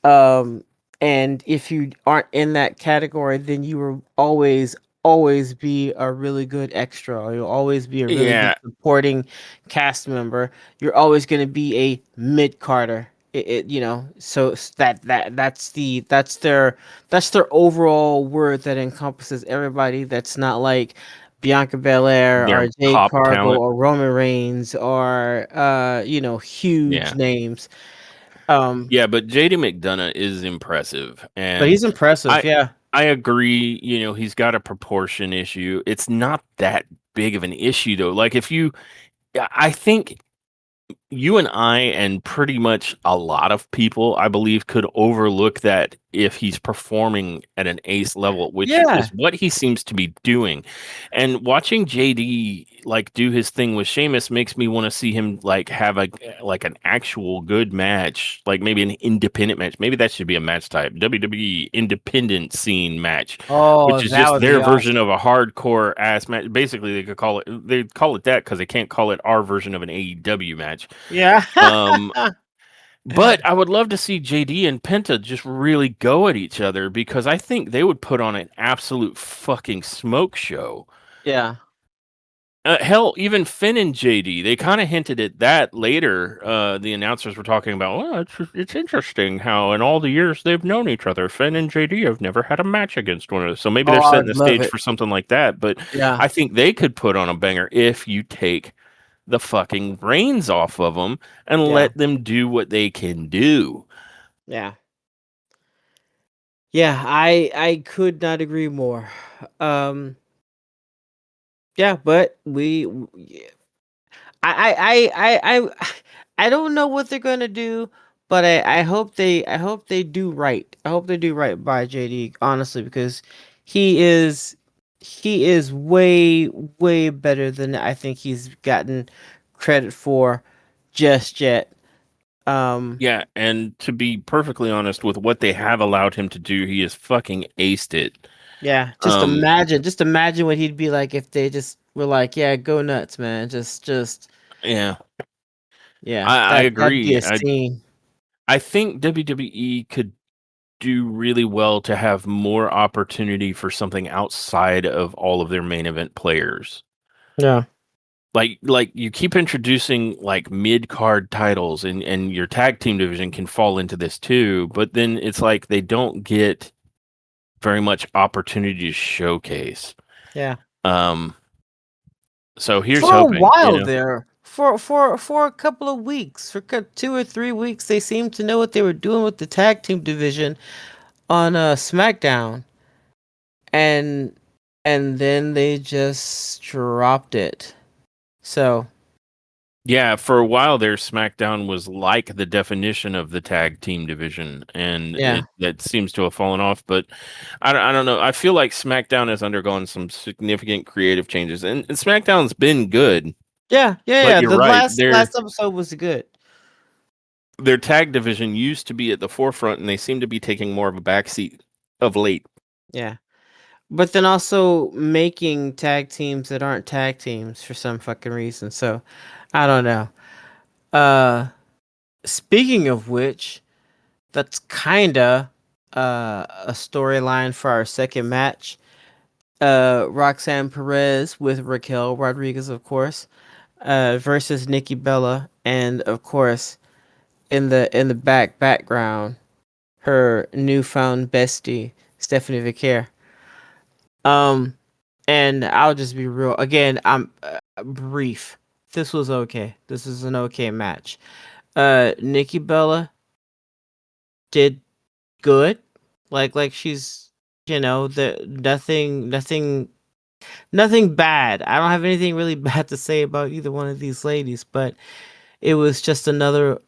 Um, and if you aren't in that category, then you will always be a really good extra, or you'll always be a really good Yeah. supporting cast member. You're always going to be a mid carder. So that's their overall word that encompasses everybody that's not like Bianca Belair or Their Jade top Cargo talent. or Roman Reigns or huge Yeah. names. Um, Yeah, but JD McDonough is impressive. but And he's impressive, I yeah. I agree, he's got a proportion issue. It's not that big of an issue though. Like if you I think you and I and pretty much a lot of people, I believe, could overlook that if he's performing at an ace level, which is Yeah. what he seems to be doing. And watching JD like do his thing with Sheamus makes me want to see him like have an actual good match, like maybe an independent match. Maybe that should be a match type, WWE independent scene match, Oh, which is that just would their be version awesome. of a hardcore ass match. Basically, they call it that because they can't call it our version of an AEW match. Yeah. Um, but I would love to see JD and Penta just really go at each other because I think they would put on an absolute fucking smoke show. Yeah. Hell, even Finn and JD, they kind of hinted at that later. The announcers were talking about, well, it's interesting how in all the years they've known each other, Finn and JD have never had a match against one another. So maybe Oh, they're setting I'd the love stage it. for something like that. But Yeah. I think they could put on a banger if you take the fucking reins off of them and Yeah. let them do what they can do. Yeah. Yeah, I could not agree more. Um yeah, but I don't know what they're gonna do, but I hope they do right. I hope they do right by JD, honestly, because he is he is way better than I think he's gotten credit for just yet. Um Yeah, and to be perfectly honest with what they have allowed him to do, he has fucking aced it. yeah, Um, just imagine what he'd be like if they just were like, yeah, go nuts, man. Just yeah, yeah, I that'd be agree. a scene. I think WWE could do really well to have more opportunity for something outside of all of their main event players. Yeah. Like you keep introducing like mid card titles and your tag team division can fall into this too, but then it's like they don't get very much opportunity to showcase. Yeah. Um, so here's For a hoping, while there, for a couple of weeks, 2 or 3 weeks, they seemed to know what they were doing with the tag team division on SmackDown, and and then they just dropped it. So Yeah, for a while there, SmackDown was like the definition of the tag team division, and yeah, it that seems to have fallen off. But I don't know. I feel like SmackDown has undergone some significant creative changes, and SmackDown's been good. But yeah. you're The right. last episode was good. Their tag division used to be at the forefront, and they seem to be taking more of a backseat of late. Yeah. but then also making tag teams that aren't tag teams for some fucking reason. So I don't know. Uh, Speaking of which, that's kinda a storyline for our second match. Roxanne Perez with Raquel Rodriguez, of course, versus Nikki Bella, and of course, in the background, her newfound bestie Stephanie Vicaire. Um, and I'll just be real. Again, I'm brief. This was okay. This is an okay match. Nikki Bella did good. Like she's, the nothing bad. I don't have anything really bad to say about either one of these ladies, but it was just another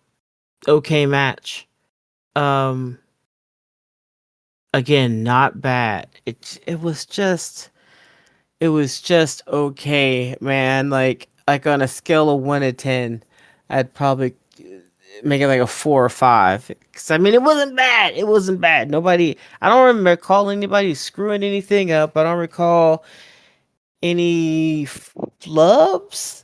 okay match. Um Again, not bad. It was just okay, man. Like on a scale of 1 to 10, I'd probably make it like a 4 or 5. 'Cause I mean, it wasn't bad. It wasn't bad. I don't recall anybody screwing anything up. I don't recall any flubs.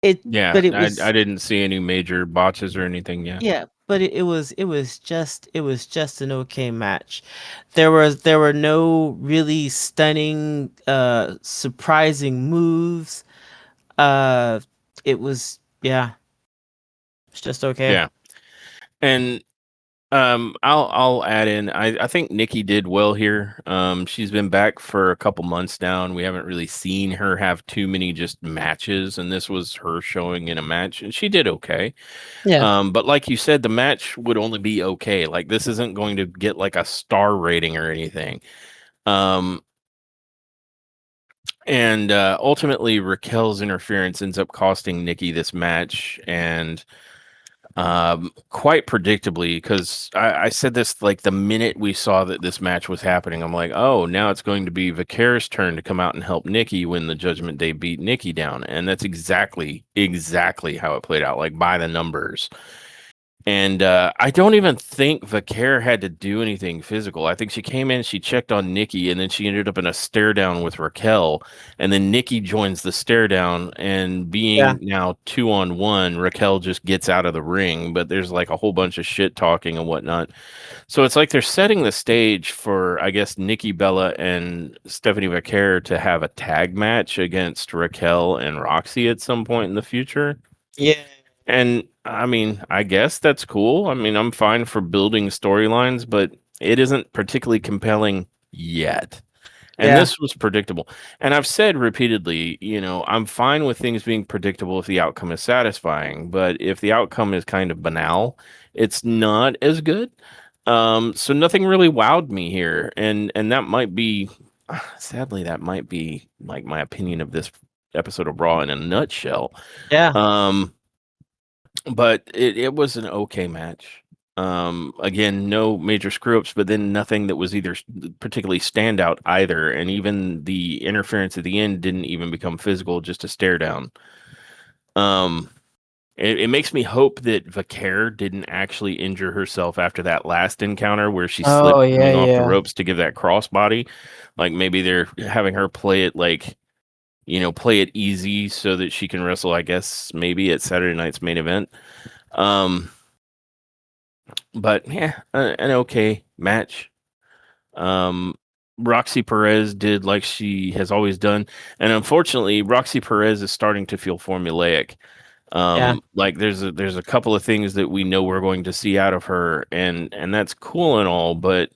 It, Yeah, but it I was, didn't see any major botches or anything. Yeah, yeah. But it was just an okay match. There were no really stunning, surprising moves. Uh, it was, yeah, it's just okay. yeah, and I'll add in. I think Nikki did well here. She's been back for a couple months now, and we haven't really seen her have too many just matches. And this was her showing in a match, and she did okay. Yeah, But like you said, the match would only be okay. Like this isn't going to get like a star rating or anything. Um, and ultimately, Raquel's interference ends up costing Nikki this match, and quite predictably, because I said this like the minute we saw that this match was happening. I'm like, oh, now it's going to be Vacaire's turn to come out and help Nikki when the Judgment Day beat Nikki down, and that's exactly how it played out, like by the numbers. And I don't even think Vaquer had to do anything physical. I think she came in, she checked on Nikki, and then she ended up in a stare down with Raquel. And then Nikki joins the stare down, and yeah, being now 2-on-1, Raquel just gets out of the ring. But there's like a whole bunch of shit talking and whatnot. So it's like they're setting the stage for, I guess, Nikki Bella and Stephanie Vaquer to have a tag match against Raquel and Roxy at some point in the future. yeah, And I mean, I guess that's cool. I mean, I'm fine for building storylines, but it isn't particularly compelling yet. And yeah, this was predictable. And I've said repeatedly, I'm fine with things being predictable if the outcome is satisfying, but if the outcome is kind of banal, it's not as good. So nothing really wowed me here. And that might be sadly that might be like my opinion of this episode of Raw in a nutshell. yeah, Um but it was an okay match. Again, no major screw ups, but then nothing that was either particularly standout either. And even the interference at the end didn't even become physical, just a stare down. Um, it makes me hope that Vaquer didn't actually injure herself after that last encounter where she oh slipped yeah, coming off the yeah, ropes to give that crossbody. Like maybe they're having her play it like, play it easy so that she can wrestle, I guess, maybe at Saturday night's main event. Um, but yeah, an okay match. Um, Roxy Perez did like she has always done, and unfortunately, Roxy Perez is starting to feel formulaic. yeah, Like there's a couple of things that we know we're going to see out of her, and that's cool and all, but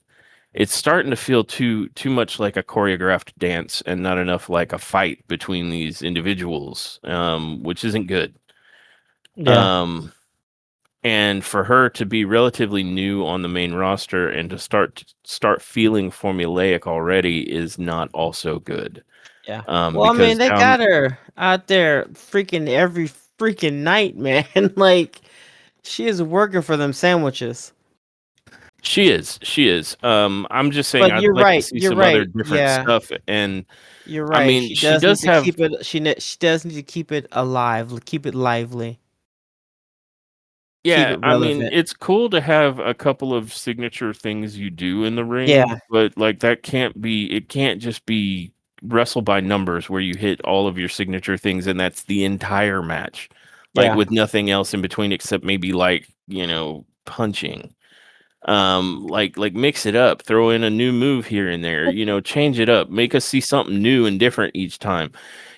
it's starting to feel too much like a choreographed dance and not enough like a fight between these individuals, which isn't good. yeah, Um, and for her to be relatively new on the main roster and to start feeling formulaic already is not also good. yeah. Well, I mean, Because they down got her out there freaking every freaking night, man. Like, she is working for them sandwiches. she is. I'm just saying But I'd you're like to right. see You're some other right. different Yeah, stuff. And you're I right. mean, She she does need does to have keep it. She does need to keep it alive. Keep it lively. keep Yeah, it I mean, relevant. it's cool to have a couple of signature things you do in the ring, Yeah, but like that can't be, it can't just be wrestle by numbers where you hit all of your signature things and that's the entire match. Like yeah, with nothing else in between except maybe like, you know, punching. Like mix it up, throw in a new move here and there, you know, change it up, make us see something new and different each time.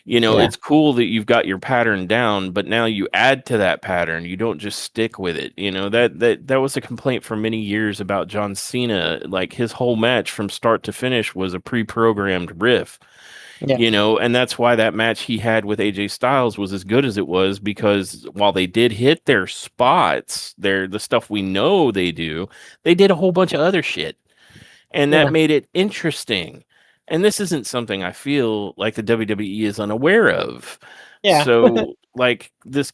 You know, yeah, it's cool that you've got your pattern down, but now you add to that pattern. You don't just stick with it. You know, that was a complaint for many years about John Cena. Like his whole match from start to finish was a pre-programmed riff, yeah, you know, and that's why that match he had with AJ Styles was as good as it was because while they did hit their spots, the stuff we know they do, they did a whole bunch of other shit, and that yeah, made it interesting. And this isn't something I feel like the WWE is unaware of. yeah, So, like this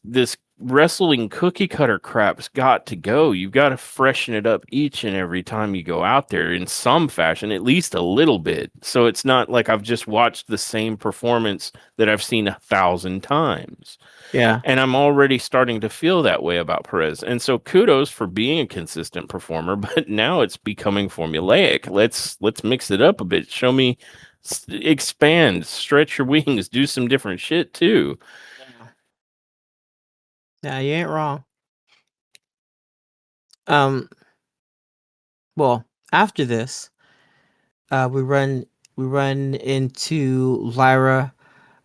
wrestling cookie cutter crap's got to go. You've got to freshen it up each and every time you go out there in some fashion, at least a little bit. So it's not like I've just watched the same performance that I've seen 1,000 times. yeah, And I'm already starting to feel that way about Perez. And so kudos for being a consistent performer, but now it's becoming formulaic. Let's mix it up a bit. Show me expand, stretch your wings, do some different shit too. yeah. Yeah, you ain't wrong. Um, well, after this, we run into Lyra.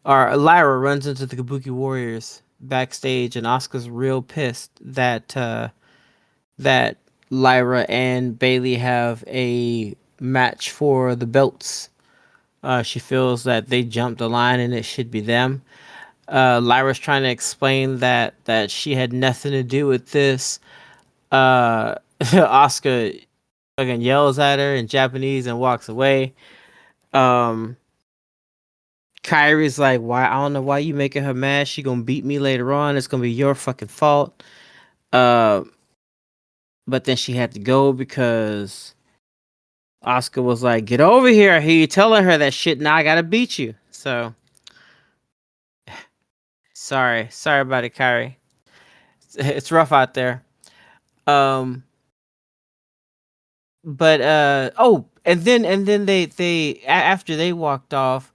Or Lyra runs into the Kabuki Warriors backstage, and Asuka's real pissed that Lyra and Bailey have a match for the belts. She feels that they jumped the line and it should be them. Lyra's trying to explain that she had nothing to do with this. Asuka fucking yells at her in Japanese and walks away. Um, Kyrie's like, "Why? I don't know why you making her mad. She gonna beat me later on. It's gonna be your fucking fault." Uh, but then she had to go because Oscar was like, "Get over here! I hear you telling her that shit. Now I gotta beat you." So sorry about it, Kyrie. It's rough out there. Um, but and then after they walked off,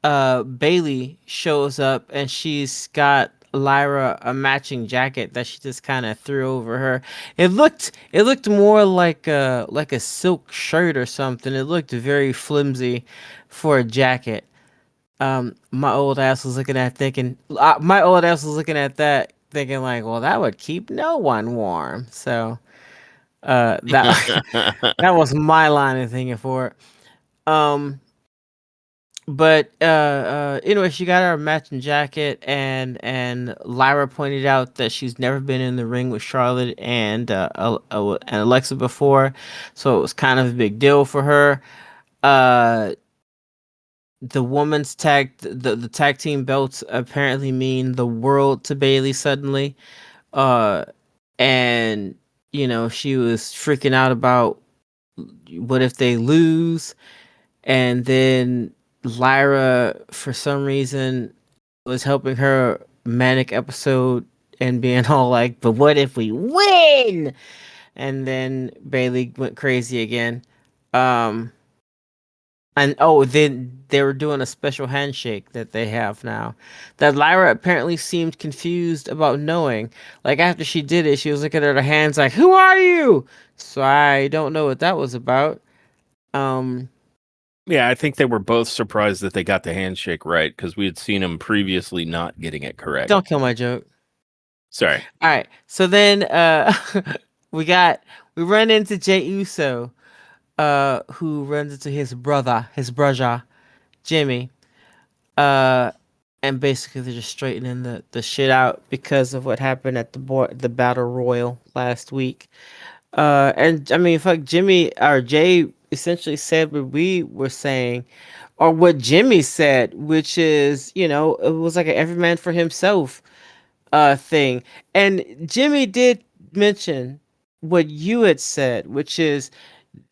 Bailey shows up and she's got Lyra a matching jacket that she just kind of threw over her. It looked more like a silk shirt or something. It looked very flimsy for a jacket. My old ass was looking at thinking my old ass was looking at that thinking like, well, that would keep no one warm. So that that was my line of thinking for it. Um, but anyway, she got her matching jacket, and Lyra pointed out that she's never been in the ring with Charlotte and Alexa before, so it was kind of a big deal for her. Uh, the women's the tag team belts apparently mean the world to Bailey suddenly. Uh, and she was freaking out about what if they lose, and then Lyra, for some reason, was helping her manic episode and being all like, "But what if we win?" And then Bailey went crazy again. Um, and then they were doing a special handshake that they have now. That Lyra apparently seemed confused about knowing. Like after she did it, she was looking at her hands like, "Who are you?" So I don't know what that was about. Um, Yeah, I think they were both surprised that they got the handshake right because we had seen them previously not getting it correct. don't kill my joke. Sorry. All right. So then we got we run into Jay Uso, who runs into his brother, Jimmy. Uh and basically they're just straightening the shit out because of what happened at the battle royal last week. And I mean fuck Jimmy or Jay essentially said what we were saying or what Jimmy said, which is, it was like an every man for himself thing. And Jimmy did mention what you had said, which is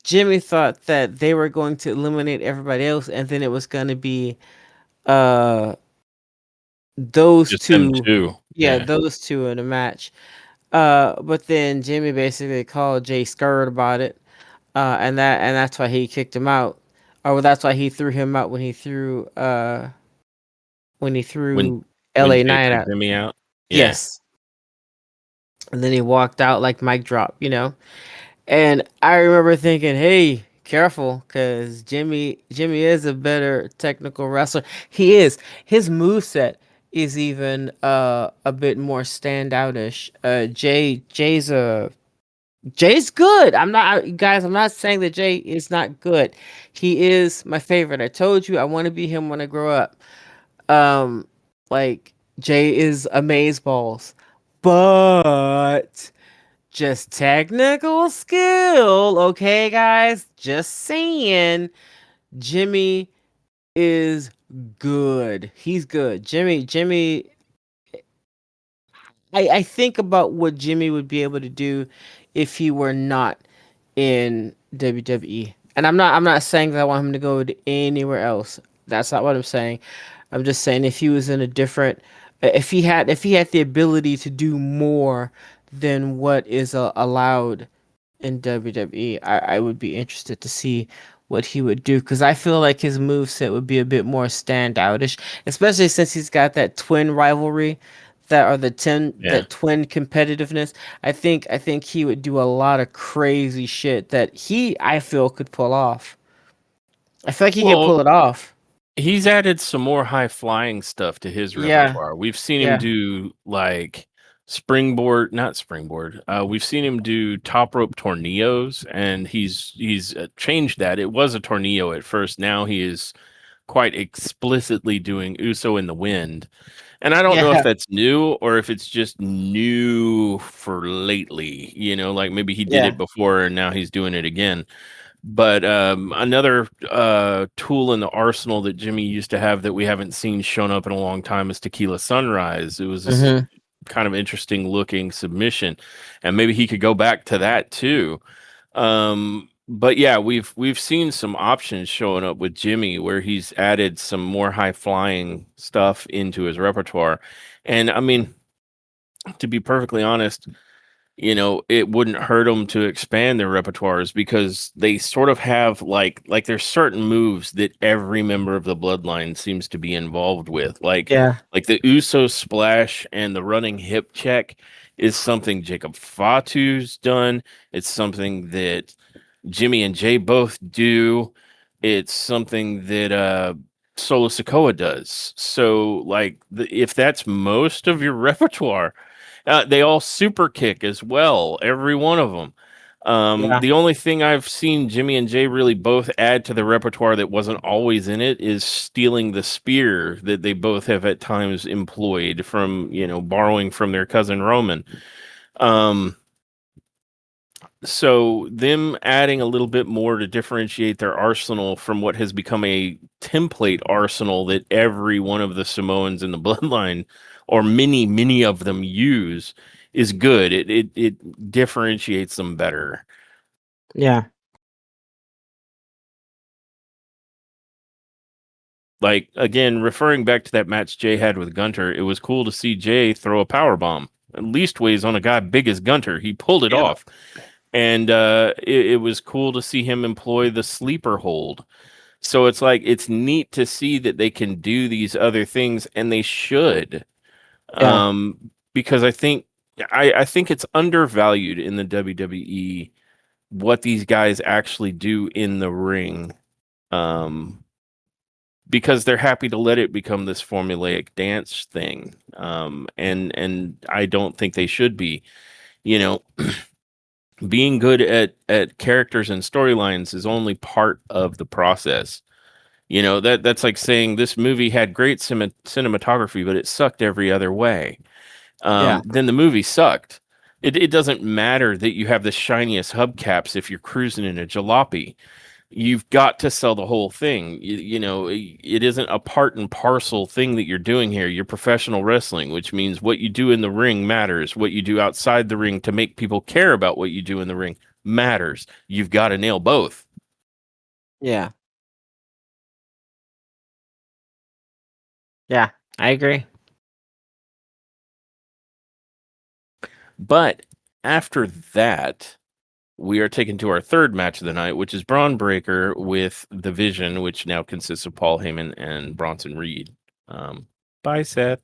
Jimmy thought that they were going to eliminate everybody else, and then it was going to be uh those Just them two, two. yeah, Yeah. those two in a match. But then Jimmy basically called Jay scared about it. And that's why he kicked him out. Or that's why he threw him out when he when threw when LA Jay Knight took out. Jimmy out. Yeah. Yes. And then he walked out like mic drop, you know? And I remember thinking, "Hey, careful, because Jimmy is a better technical wrestler. He is. His moveset is even a bit more standoutish. Jay's good. Guys. I'm not saying that Jay is not good. He is my favorite. I told you I want to be him when I grow up. Um, like Jay is amazeballs, but just technical skill, okay, guys? Just saying. Jimmy is good. He's good. I think about what Jimmy would be able to do if he were not in WWE. And I'm not saying that I want him to go to anywhere else. That's not what I'm saying. I'm just saying if he was in a different if he had the ability to do more than what is allowed in WWE, I would be interested to see what he would do because I feel like his moveset would be a bit more standoutish, especially since he's got that twin rivalry Yeah. that twin competitiveness. I think he would do a lot of crazy shit that I feel could pull off. I feel like he could Well, pull it off. he's added some more high flying stuff to his Yeah, repertoire. We've seen him yeah, do like springboard, not springboard. We've seen him do top rope tornillos, and he's changed that. It was a tornillo at first. Now he is quite explicitly doing Uso in the wind. And I don't know if yeah, that's new or if it's just new for lately. Like maybe he did yeah. it before and now he's doing it again. But another tool in the arsenal that Jimmy used to have that we haven't seen shown up in a long time is Tequila Sunrise. It was this Hmm. kind of interesting looking submission, and maybe he could go back to that too. But yeah, we've seen some options showing up with Jimmy where he's added some more high flying stuff into his repertoire, and I mean, to be perfectly honest, it wouldn't hurt them to expand their repertoires because they sort of have like there's certain moves that every member of the bloodline seems to be involved with. Yeah, Like the Uso splash and the running hip check is something Jacob Fatu's done. It's something that Jimmy and Jay both do. It's something that Solo Sokoa does. So if that's most of your repertoire, they all super kick as well, every one of them. yeah, The only thing I've seen Jimmy and Jay really both add to the repertoire that wasn't always in it is stealing the spear that they both have at times employed from, borrowing from their cousin Roman. Um, so them adding a little bit more to differentiate their arsenal from what has become a template arsenal that every one of the Samoans in the bloodline, or many of them, use is good. It differentiates them better. yeah, Like again, referring back to that match Jay had with Gunter, it was cool to see Jay throw a power bomb. At least ways on a guy big as Gunter. He pulled it yeah, off. And it was cool to see him employ the sleeper hold. So it's like it's neat to see that they can do these other things, and they should. yeah, Because I think it's undervalued in the WWE what these guys actually do in the ring. Um, because they're happy to let it become this formulaic dance thing. And I don't think they should be. You know, being good at characters and storylines is only part of the process. That's like saying this movie had great cinematography, but it sucked every other way. yeah, Then the movie sucked. It doesn't matter that you have the shiniest hubcaps if you're cruising in a jalopy. You've got to sell the whole thing. It isn't a part and parcel thing that you're doing here. You're professional wrestling, which means what you do in the ring matters. What you do outside the ring to make people care about what you do in the ring matters. You've got to nail both. yeah, yeah. I agree. But after that, we are taken to our third match of the night, which is Braun Breaker with the Vision, which now consists of Paul Heyman and Bronson Reed. Um, Bye, Seth.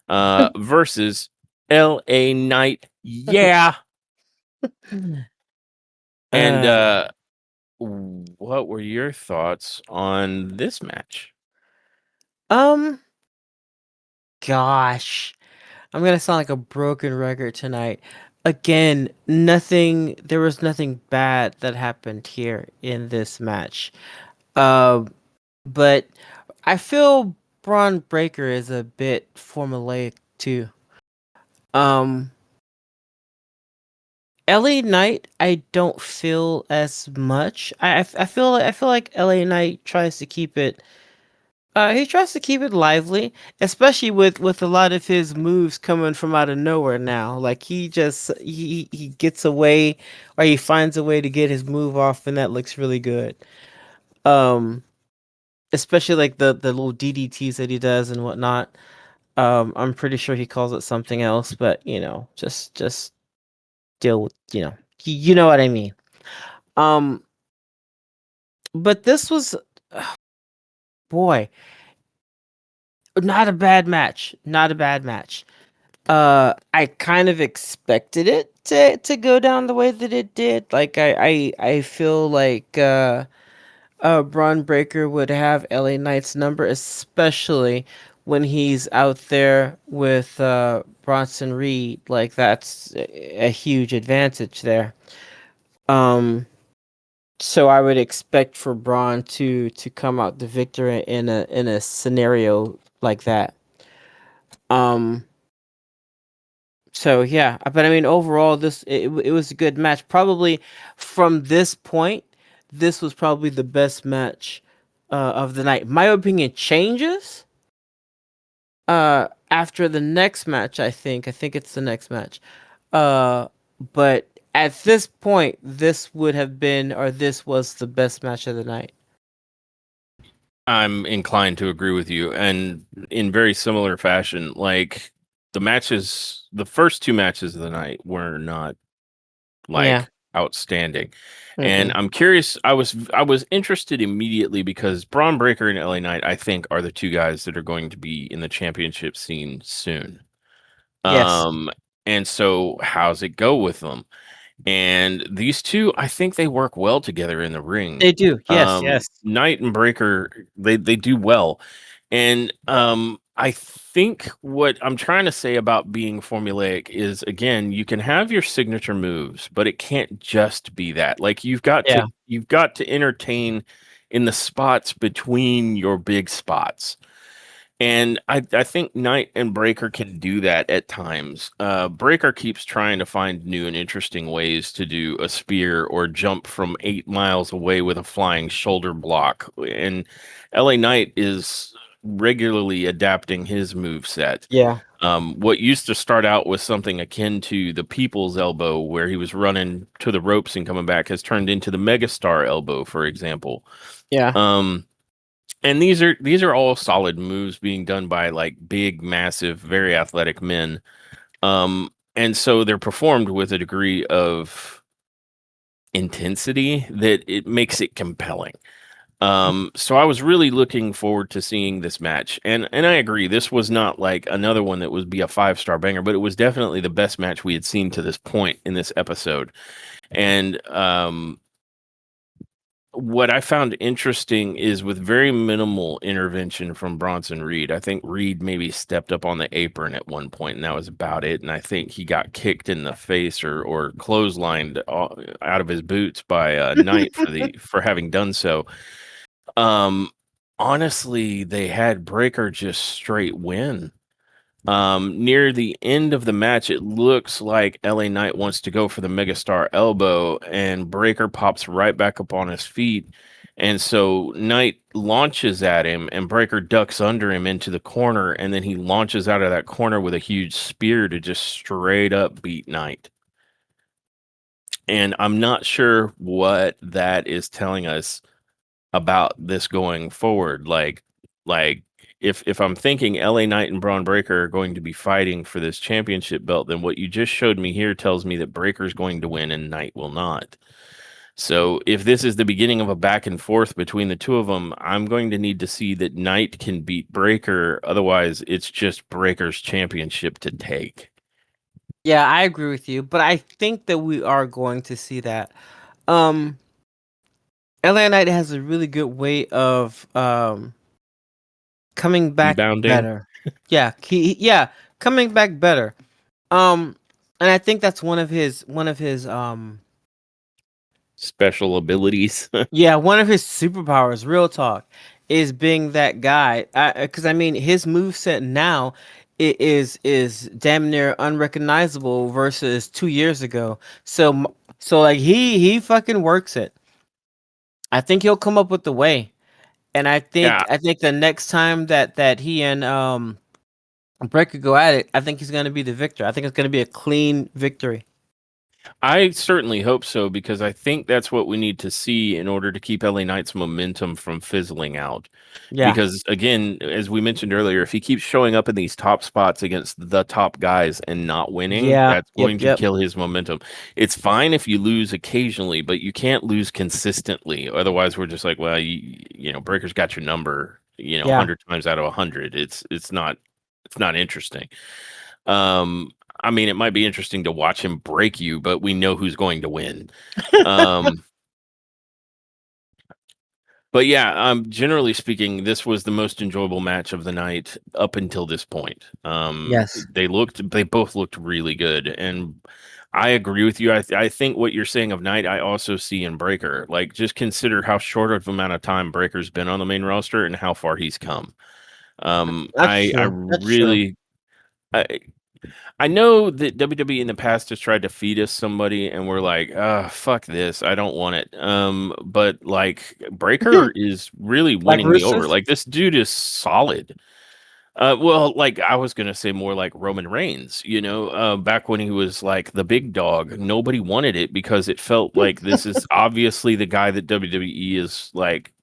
Versus L.A. Knight. Yeah. And uh, what were your thoughts on this match? um, gosh, I'm gonna sound like a broken record tonight. Again, there was nothing bad that happened here in this match. Uh, but I feel Braun Breaker is a bit formulaic too. Um, LA Knight, I don't feel as much. I feel like LA Knight tries to keep it. He tries to keep it lively, especially with a lot of his moves coming from out of nowhere now. Like he gets away, or he finds a way to get his move off, and that looks really good. Um, especially like the little DDTs that he does and whatnot. I'm pretty sure he calls it something else, but just deal with you know what I mean. Um, but this was, boy, not a bad match. Not a bad match. I kind of expected it to go down the way that it did. Like I feel like Braun Breaker would have LA Knight's number, especially when he's out there with Bronson Reed. Like that's a huge advantage there. Um, so I would expect for Braun to come out the victor in a scenario like that. Um, so yeah, but I mean overall it was a good match. Probably from this point, this was probably the best match of the night. My opinion changes after the next match, I think. I think it's the next match. Uh but at this point, this would have been, or this was the best match of the night. I'm inclined to agree with you, and in very similar fashion. Like the first two matches of the night were not Yeah. like outstanding. And Mm-mm. I'm curious. I was interested immediately because Braun Breaker and LA Knight, I think, are the two guys that are going to be in the championship scene soon. Yes. Um, and so how's it go with them? And these two, I think they work well together in the ring. They do. Yes, yes. Knight and Breaker, they do well. And I think what I'm trying to say about being formulaic is, again, you can have your signature moves, but it can't just be that. Like Yeah. you've got to entertain in the spots between your big spots. And I think Knight and Breaker can do that at times. Breaker keeps trying to find new and interesting ways to do a spear or jump from 8 miles away with a flying shoulder block. And LA Knight is regularly adapting his move set. Yeah. What used to start out with something akin to the People's Elbow, where he was running to the ropes and coming back, has turned into the Megastar Elbow, for example. Yeah. Um, and these are all solid moves being done by like big, massive, very athletic men. And so they're performed with a degree of intensity that it makes it compelling. So I was really looking forward to seeing this match. And I agree, this was not like another one that would be a 5-star banger, but it was definitely the best match we had seen to this point in this episode. And what I found interesting is with very minimal intervention from Bronson Reed. I think Reed maybe stepped up on the apron at one point, and that was about it. And I think he got kicked in the face or clotheslined out of his boots by Knight for having done so. Um, Honestly, they had Breaker just straight win. Near the end of the match, it looks like LA Knight wants to go for the Megastar elbow, and Breaker pops right back up on his feet. And so Knight launches at him, and Breaker ducks under him into the corner, and then he launches out of that corner with a huge spear to just straight up beat Knight. And I'm not sure what that is telling us about this going forward. Like if I'm thinking LA Knight and Braun Breaker are going to be fighting for this championship belt, then what you just showed me here tells me that Breaker's going to win and Knight will not. So if this is the beginning of a back and forth between the two of them, I'm going to need to see that Knight can beat Breaker. Otherwise, it's just Breaker's championship to take. Yeah, I agree with you, but I think that we are going to see that. Um, LA Knight has a really good way of coming back Rebounding, better. Yeah, yeah, coming back better. Um, and I think that's one of his special abilities. yeah, one of his superpowers, real talk, is being that guy. Because I mean, his move set now is damn near unrecognizable versus 2 years ago. So like he fucking works it. I think he'll come up with the way, and Yeah, I think the next time that he and Breaker go at it, I think he's gonna be the victor. I think it's gonna be a clean victory. I certainly hope so because I think that's what we need to see in order to keep LA Knight's momentum from fizzling out. Yeah, Because again, as we mentioned earlier, if he keeps showing up in these top spots against the top guys and not winning, yeah, that's yep, going to yep, kill his momentum. It's fine if you lose occasionally, but you can't lose consistently. Otherwise, we're just like, well, Breaker's got your number, yeah. 100 times out of 100. It's not interesting. I mean, it might be interesting to watch him break you, but we know who's going to win. Um, but yeah, generally speaking, this was the most enjoyable match of the night up until this point. Yes. They both looked really good, and I agree with you. I think what you're saying of Knight, I also see in Breaker. Like, just consider how short of amount of time Breaker's been on the main roster and how far he's come. That's I true. That's true. really. I know that WWE in the past has tried to feed us somebody, and we're like, fuck this, I don't want it. But like Breaker is really Like winning me over. Rusev? Like this dude is solid. Well, like I was gonna say more like Roman Reigns, back when he was like the big dog, nobody wanted it because it felt like this is obviously the guy that WWE is like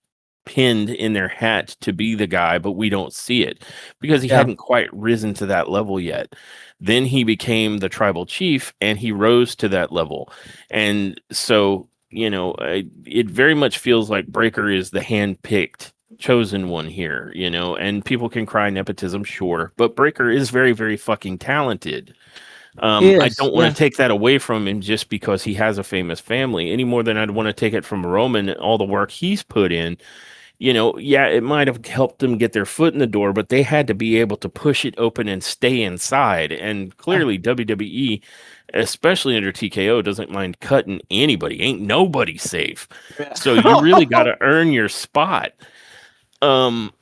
pinned in their hat to be the guy, but we don't see it because he Yeah. hadn't quite risen to that level yet. Then he became the tribal chief and he rose to that level. And so, it very much feels like Breaker is the hand-picked chosen one here, and people can cry nepotism, sure, but Breaker is very, very fucking talented. I Yes. don't want to Yes. take that away from him just because he has a famous family any more than I'd want to take it from Roman, all the work he's put in. Yeah, it might have helped them get their foot in the door, but they had to be able to push it open and stay inside. And Yeah. clearly, WWE, especially under TKO, doesn't mind cutting anybody. Ain't nobody safe. So you really got to earn your spot. Um,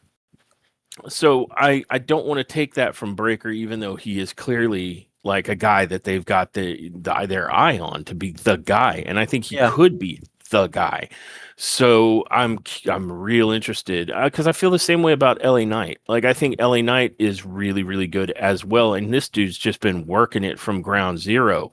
so I don't want to take that from Breaker, even though he is clearly like a guy that they've got their eye on to be the guy, and I think he Yeah. could be the guy. So I'm real interested because I feel the same way about LA Knight. Like I think LA Knight is really really good as well, and this dude's just been working it from ground zero.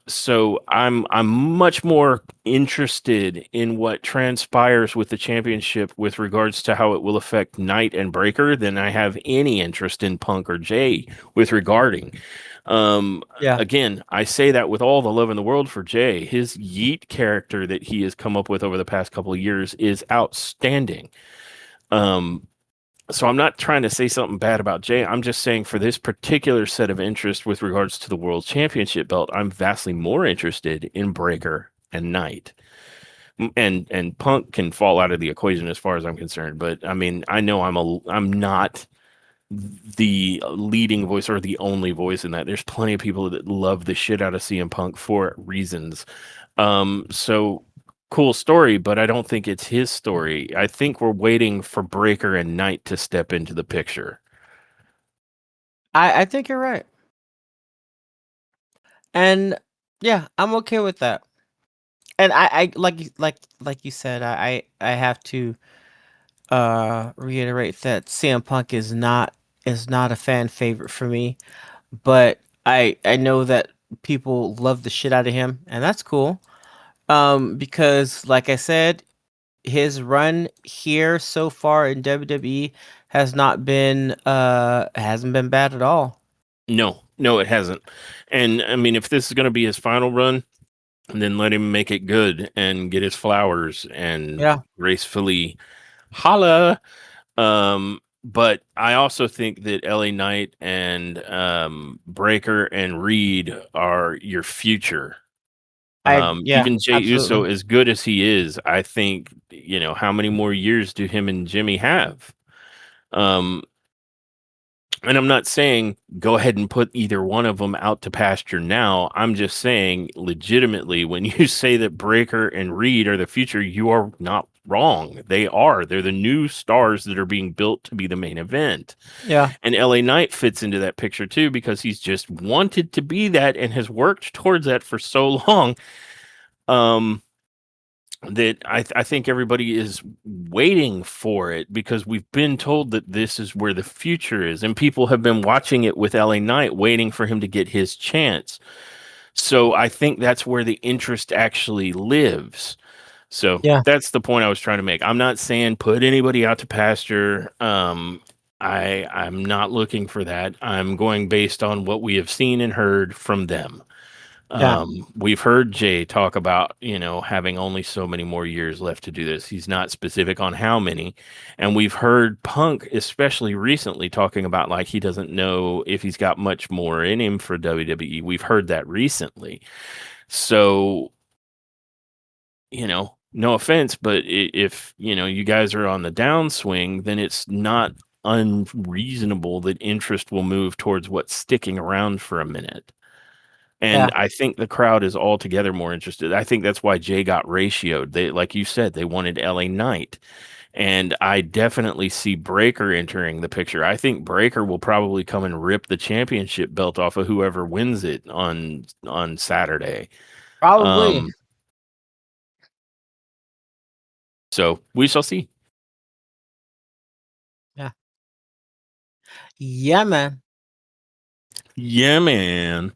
So I'm much more interested in what transpires with the championship with regards to how it will affect Knight and Breaker than I have any interest in Punk or Jay with regarding. Um, Yeah. Again, I say that with all the love in the world for Jay. His Yeet character that he has come up with over the past couple of years is outstanding. Um, so I'm not trying to say something bad about Jay. I'm just saying for this particular set of interest with regards to the World Championship belt, I'm vastly more interested in Breaker and Knight. And Punk can fall out of the equation as far as I'm concerned, but I mean, I know I'm not the leading voice or the only voice in that. There's plenty of people that love the shit out of CM Punk for reasons. So cool story, but I don't think it's his story. I think we're waiting for Breaker and Knight to step into the picture. I think you're right. And yeah, I'm okay with that. And I like you said, I have to reiterate that CM Punk is not a fan favorite for me, but I know that people love the shit out of him, and that's cool. Because like I said, his run here so far in WWE has not been hasn't been bad at all. No, no, it hasn't. And I mean, if this is going to be his final run, then let him make it good and get his flowers and Yeah, gracefully holla. But I also think that LA Knight and Breaker and Reed are your future. yeah, Even Jey Uso, absolutely. as good as he is, I think, how many more years do him and Jimmy have? Um, and I'm not saying go ahead and put either one of them out to pasture now. I'm just saying, legitimately, when you say that Breaker and Reed are the future, you are not wrong. They are. They're the new stars that are being built to be the main event. Yeah, And LA Knight fits into that picture too because he's just wanted to be that and has worked towards that for so long. Um, that I think everybody is waiting for it because we've been told that this is where the future is, and people have been watching it with LA Knight, waiting for him to get his chance. So I think that's where the interest actually lives. So yeah, that's the point I was trying to make. I'm not saying put anybody out to pasture. I'm not looking for that. I'm going based on what we have seen and heard from them. yeah, We've heard Jay talk about, having only so many more years left to do this. He's not specific on how many. And we've heard Punk, especially recently, talking about like he doesn't know if he's got much more in him for WWE. We've heard that recently. So, no offense, but if, you guys are on the downswing, then it's not unreasonable that interest will move towards what's sticking around for a minute. And yeah. I think the crowd is altogether more interested. I think that's why Jay got ratioed. They, like you said, they wanted LA Knight. And I definitely see Breaker entering the picture. I think Breaker will probably come and rip the championship belt off of whoever wins it on Saturday. Probably. Um, so we shall see. Yeah, yeah, man. Yeah, man.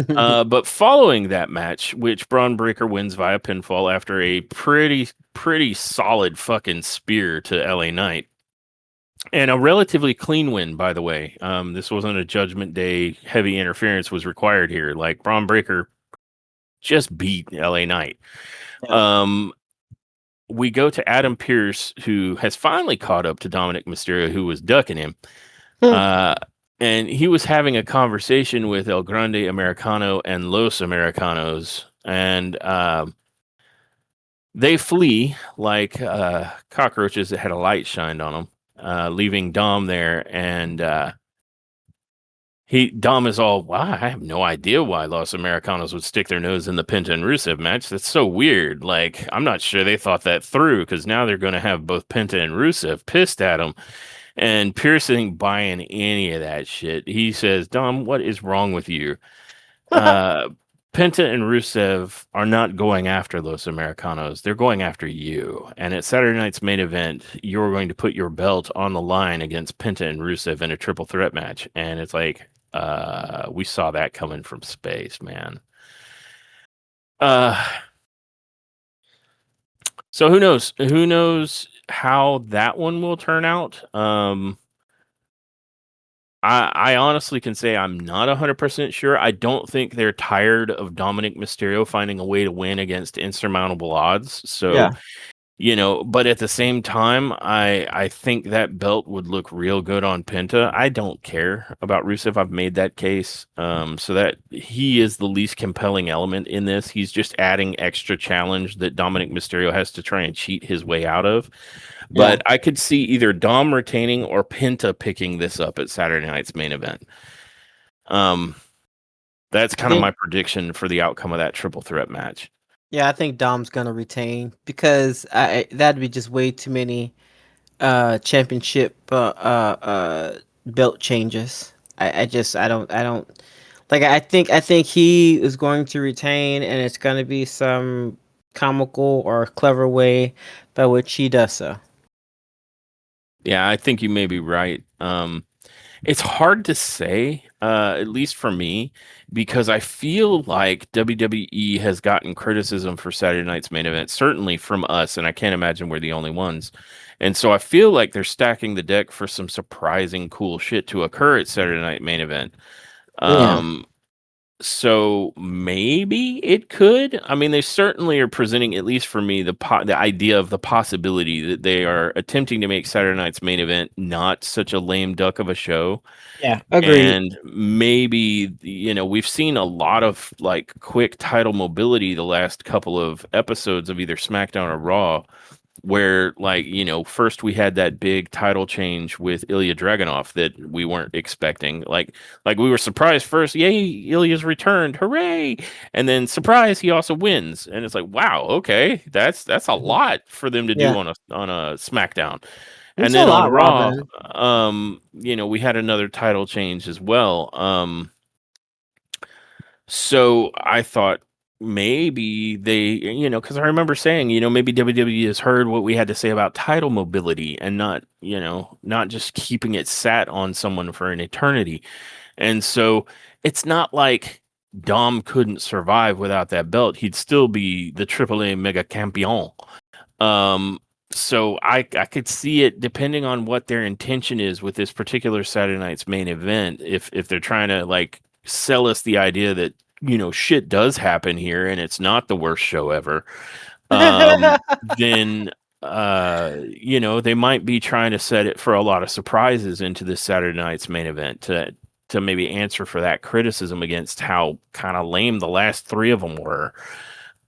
But following that match, which Braun Breaker wins via pinfall after a pretty solid fucking spear to LA Knight. And a relatively clean win, by the way. This wasn't a Judgment Day heavy interference was required here. Like Braun Breaker just beat LA Knight. Yeah. Um, we go to Adam Pierce, who has finally caught up to Dominic Mysterio, who was ducking him. Hmm. Uh, and he was having a conversation with El Grande Americano and Los Americanos. And they flee like cockroaches that had a light shined on them, leaving Dom there. And Dom is all, why? I have no idea why Los Americanos would stick their nose in the Penta and Rusev match. That's so weird. Like, I'm not sure they thought that through because now they're going to have both Penta and Rusev pissed at him. And Pierce ain't buying any of that shit. He says, Dom, what is wrong with you? Uh, Penta and Rusev are not going after Los Americanos. They're going after you. And at Saturday night's main event, you're going to put your belt on the line against Penta and Rusev in a triple threat match. And it's like, we saw that coming from space, man. Uh, so who knows? Who knows how that one will turn out? I honestly can say I'm not 100% sure. I don't think they're tired of Dominic Mysterio finding a way to win against insurmountable odds. So, Yeah, but at the same time, I think that belt would look real good on Penta. I don't care about Rusev. I've made that case. So that he is the least compelling element in this. He's just adding extra challenge that Dominic Mysterio has to try and cheat his way out of. yeah. But I could see either Dom retaining or Penta picking this up at Saturday night's main event. Um, that's I kind of think my prediction for the outcome of that triple threat match. I think Dom's gonna retain because that'd be just way too many championship belt changes. I don't like I think he is going to retain and it's gonna be some comical or clever way by which he does so. Yeah, I think you may be right. It's hard to say, at least for me, because I feel like WWE has gotten criticism for Saturday night's main event, certainly from us, and I can't imagine we're the only ones. And so I feel like they're stacking the deck for some surprising cool shit to occur at Saturday night main event. Yeah. Um, so maybe it could. I mean, they certainly are presenting, at least for me, the idea of the possibility that they are attempting to make Saturday night's main event not such a lame duck of a show. Yeah. Agreed. And maybe, we've seen a lot of like quick title mobility the last couple of episodes of either SmackDown or Raw, where like, first we had that big title change with Ilya Dragunov that we weren't expecting. Like we were surprised first, yay, Ilya's returned, hooray! And then surprise, he also wins. And it's like, wow, okay, that's a Mhm. lot for them to do Yeah. on a SmackDown. And It's a then on lot, Raw, Robin. we had another title change as well. So I thought maybe they, because I remember saying, maybe WWE has heard what we had to say about title mobility and not just keeping it sat on someone for an eternity. And so it's not like Dom couldn't survive without that belt. He'd still be the AAA Mega Campeon. Um, so I could see it depending on what their intention is with this particular Saturday night's main event. If they're trying to like sell us the idea that shit does happen here and it's not the worst show ever, then they might be trying to set it for a lot of surprises into this Saturday night's main event to maybe answer for that criticism against how kind of lame the last three of them were.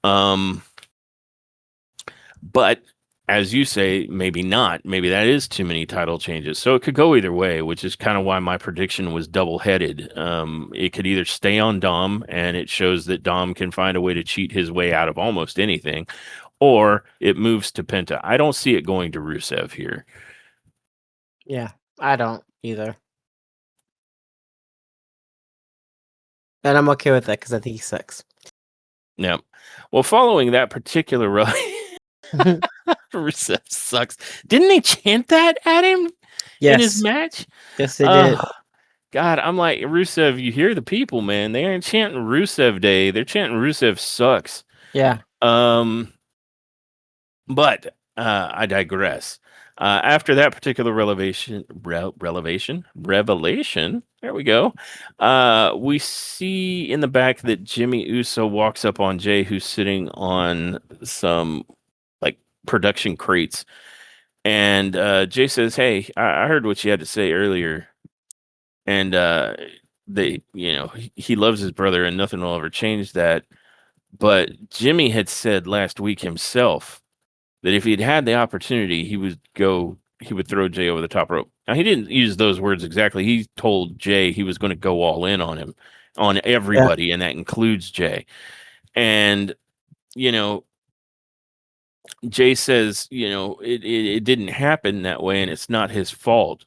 Um, But as you say, maybe not. Maybe that is too many title changes. So it could go either way, which is kind of why my prediction was double headed. It could either stay on Dom, and it shows that Dom can find a way to cheat his way out of almost anything, or it moves to Penta. I don't see it going to Rusev here. Yeah. I don't either. And I'm okay with that because I think he sucks. Yeah. Well, following that particular run, Rusev sucks. Didn't they chant that at him in his Yes. match? Yes, they did. God, I'm like, Rusev, you hear the people, man. They aren't chanting Rusev Day. They're chanting Rusev sucks. Yeah. Um, but I digress. After that particular revelation, there we go. We see in the back that Jimmy Uso walks up on Jay, who's sitting on some like production crates. And Jay says, "Hey, I heard what you had to say earlier." And he loves his brother and nothing will ever change that. But Jimmy had said last week himself that if he'd had the opportunity, he would throw Jay over the top rope. Now he didn't use those words exactly. He told Jay he was going to go all in on him, on Yeah. everybody, and that includes Jay. And you know Jay says it didn't happen that way and it's not his fault.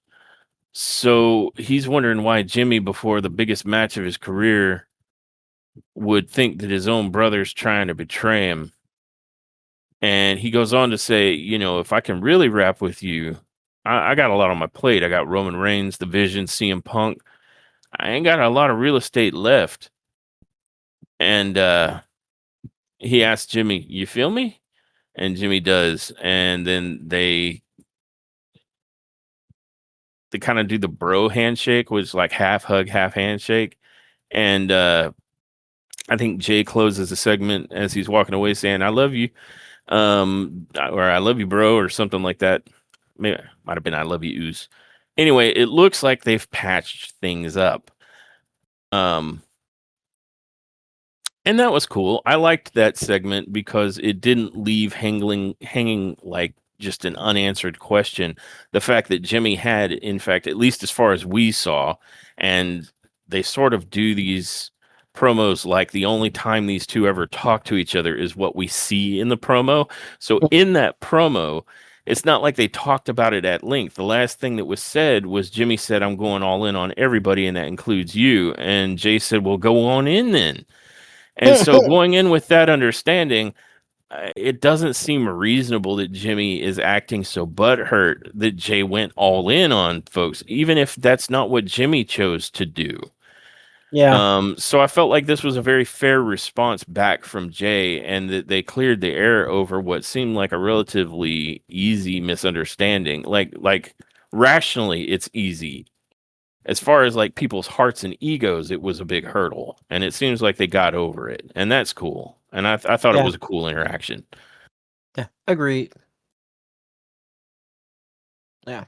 So he's wondering why Jimmy, before the biggest match of his career, would think that his own brother's trying to betray him. And he goes on to say, if I can really rap with you, I got a lot on my plate. I got Roman Reigns, The Vision, CM Punk. I ain't got a lot of real estate left. And he asked Jimmy, you feel me? And Jimmy does. And then they kind of do the bro handshake, which is like half hug, half handshake. And I think Jay closes the segment as he's walking away saying, I love you. Or I love you, bro, or something like that. Maybe might have been I love you, ooze. Anyway, it looks like they've patched things up. Um, and that was cool. I liked that segment because it didn't leave hanging like just an unanswered question. The fact that Jimmy had, in fact, at least as far as we saw, and they sort of do these promos like the only time these two ever talk to each other is what we see in the promo. So in that promo, it's not like they talked about it at length. The last thing that was said was Jimmy said, I'm going all in on everybody, and that includes you. And Jay said, well, go on in then. And so going in with that understanding, it doesn't seem reasonable that Jimmy is acting so butthurt that Jay went all in on folks, even if that's not what Jimmy chose to do. Yeah, So I felt like this was a very fair response back from Jay, and that they cleared the air over what seemed like a relatively easy misunderstanding. Like rationally, it's easy. As far as like people's hearts and egos, it was a big hurdle, and it seems like they got over it, and that's cool. And I thought it yeah, was a cool interaction. yeah. Agreed. Yeah,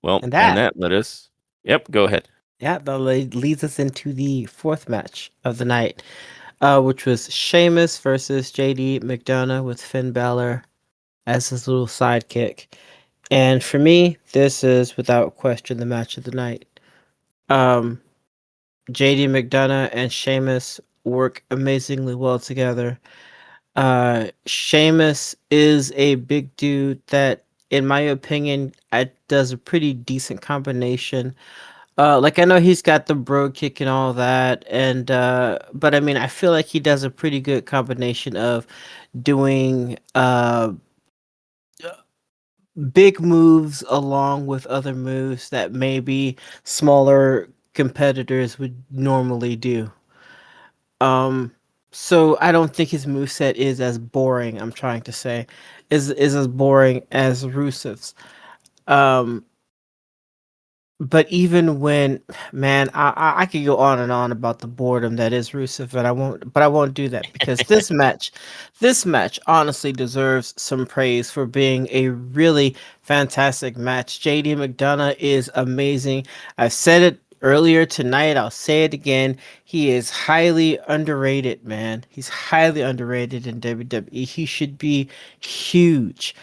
Well, and and that, that led us. Yep, go ahead. yeah, that leads us into the fourth match of the night, which was Sheamus versus JD McDonough with Finn Balor as his little sidekick. And for me, this is without question the match of the night. Um, JD McDonough and Sheamus work amazingly well together. Sheamus is a big dude that, in my opinion, does a pretty decent combination. Like I know he's got the bro kick and all that, and but I mean I feel like he does a pretty good combination of doing big moves along with other moves that maybe smaller competitors would normally do. Um, so I don't think his moveset is as boring, I'm trying to say, is as boring as Rusev's. Um, but even when, man, I could go on and on about the boredom that is Rusev, but I won't. But I won't do that because this match honestly deserves some praise for being a really fantastic match. JD McDonough is amazing. I've said it earlier tonight. I'll say it again. He is highly underrated, man. He's highly underrated in WWE. He should be huge.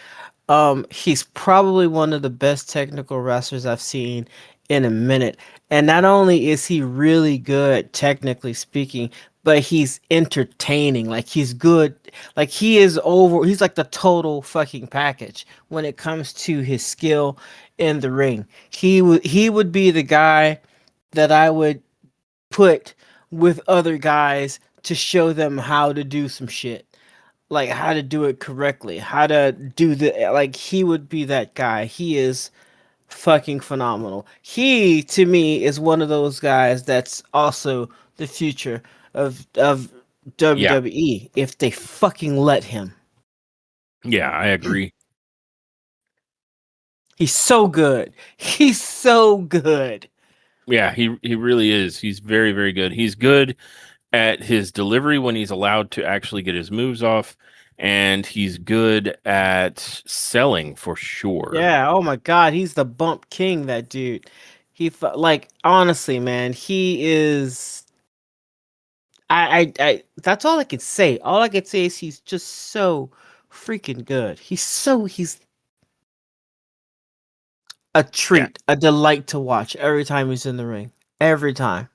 He's probably one of the best technical wrestlers I've seen in a minute. And not only is he really good technically speaking, but he's entertaining. Like he's good. Like he's like the total fucking package when it comes to his skill in the ring. He would be the guy that I would put with other guys to show them how to do some shit, like how to do it correctly, how to do the, like he would be that guy. He is fucking phenomenal. He to me is one of those guys that's also the future of Yeah, WWE if they fucking let him. yeah, I agree. He's so good. He's so good. Yeah, he really is. He's very, very good. He's good at his delivery when he's allowed to actually get his moves off, and he's good at selling for sure. Yeah, oh my god, he's the bump king, that dude. Like honestly, man, he is. That's all I can say. All I can say is he's just so freaking good. He's a Yeah. treat, a delight to watch every time he's in the ring. Every time.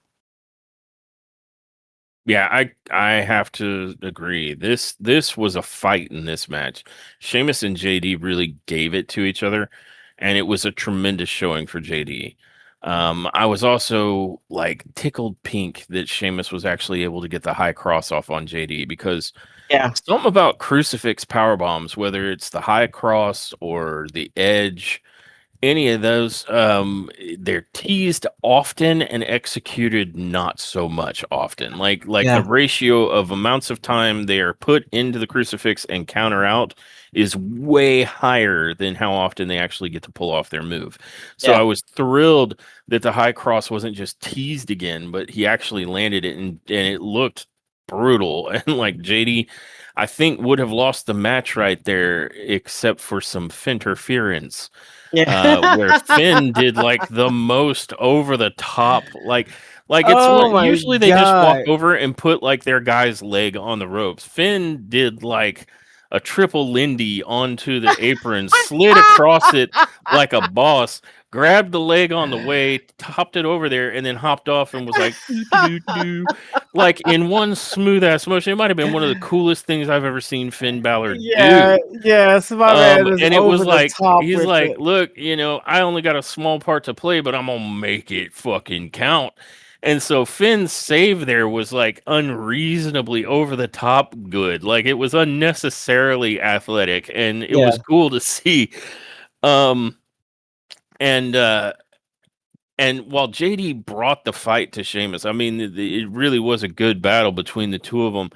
Yeah, I have to agree. This was a fight in this match. Sheamus and JD really gave it to each other, and it was a tremendous showing for JD. I was also like tickled pink that Sheamus was actually able to get the high cross off on JD, because Yeah, something about crucifix power bombs, whether it's the high cross or the edge, any of those, they're teased often and executed not so much often. Like the yeah, ratio of amounts of time they are put into the crucifix and counter out is way higher than how often they actually get to pull off their move. So I yeah, was thrilled that the high cross wasn't just teased again, but he actually landed it, and it looked brutal. And like JD, I think, would have lost the match right there except for some interference, yeah. where Finn did like the most over the top, like it's Oh one, my usually they just walk god. over and put like their guy's leg on the ropes. Finn did like a triple Lindy onto the apron, slid across it like a boss, grabbed the leg on the way, topped it over there, and then hopped off and was like doo, doo, doo, doo, like in one smooth ass motion. It might have been one of the coolest things I've ever seen Finn Balor Yeah, do. yeah, so my man is And it over was the like, top he's with like, it. look, I only got a small part to play, but I'm gonna make it fucking count. And so Finn's save there was like unreasonably over the top good. Like it was unnecessarily athletic and it was Yeah. cool to see. Um and and while JD brought the fight to Sheamus, I mean it really was a good battle between the two of them.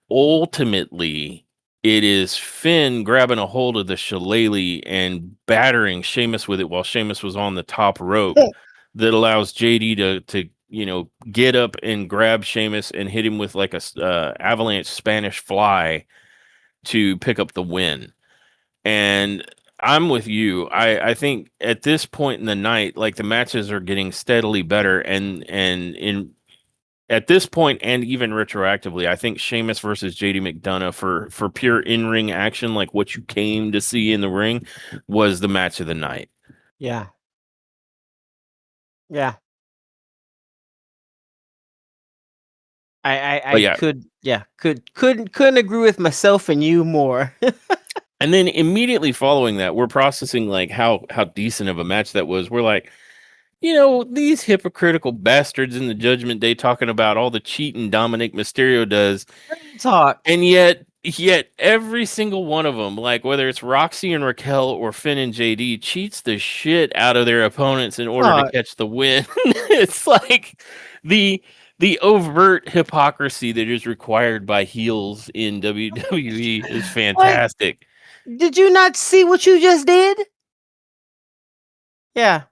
Ultimately, it is Finn grabbing a hold of the shillelagh and battering Sheamus with it while Sheamus was on the top rope that allows JD to get up and grab Sheamus and hit him with like a avalanche Spanish fly to pick up the win. And I'm with you. I think at this point in the night, like the matches are getting steadily better, and in at this point and even retroactively, I think Sheamus versus JD McDonough for pure in ring action, like what you came to see in the ring, was the match of the night. Yeah. Yeah. But I yeah, couldn't agree with myself and you more. and then immediately following that, we're processing like how decent of a match that was. We're like, these hypocritical bastards in the Judgment Day talking about all the cheating Dominic Mysterio does. Talk. And yet every single one of them, like whether it's Roxy and Raquel or Finn and JD, cheats the shit out of their opponents in order to Talk. catch the win. It's like the the overt hypocrisy that is required by heels in WWE is Like, fantastic. did you not see what you just did? Yeah.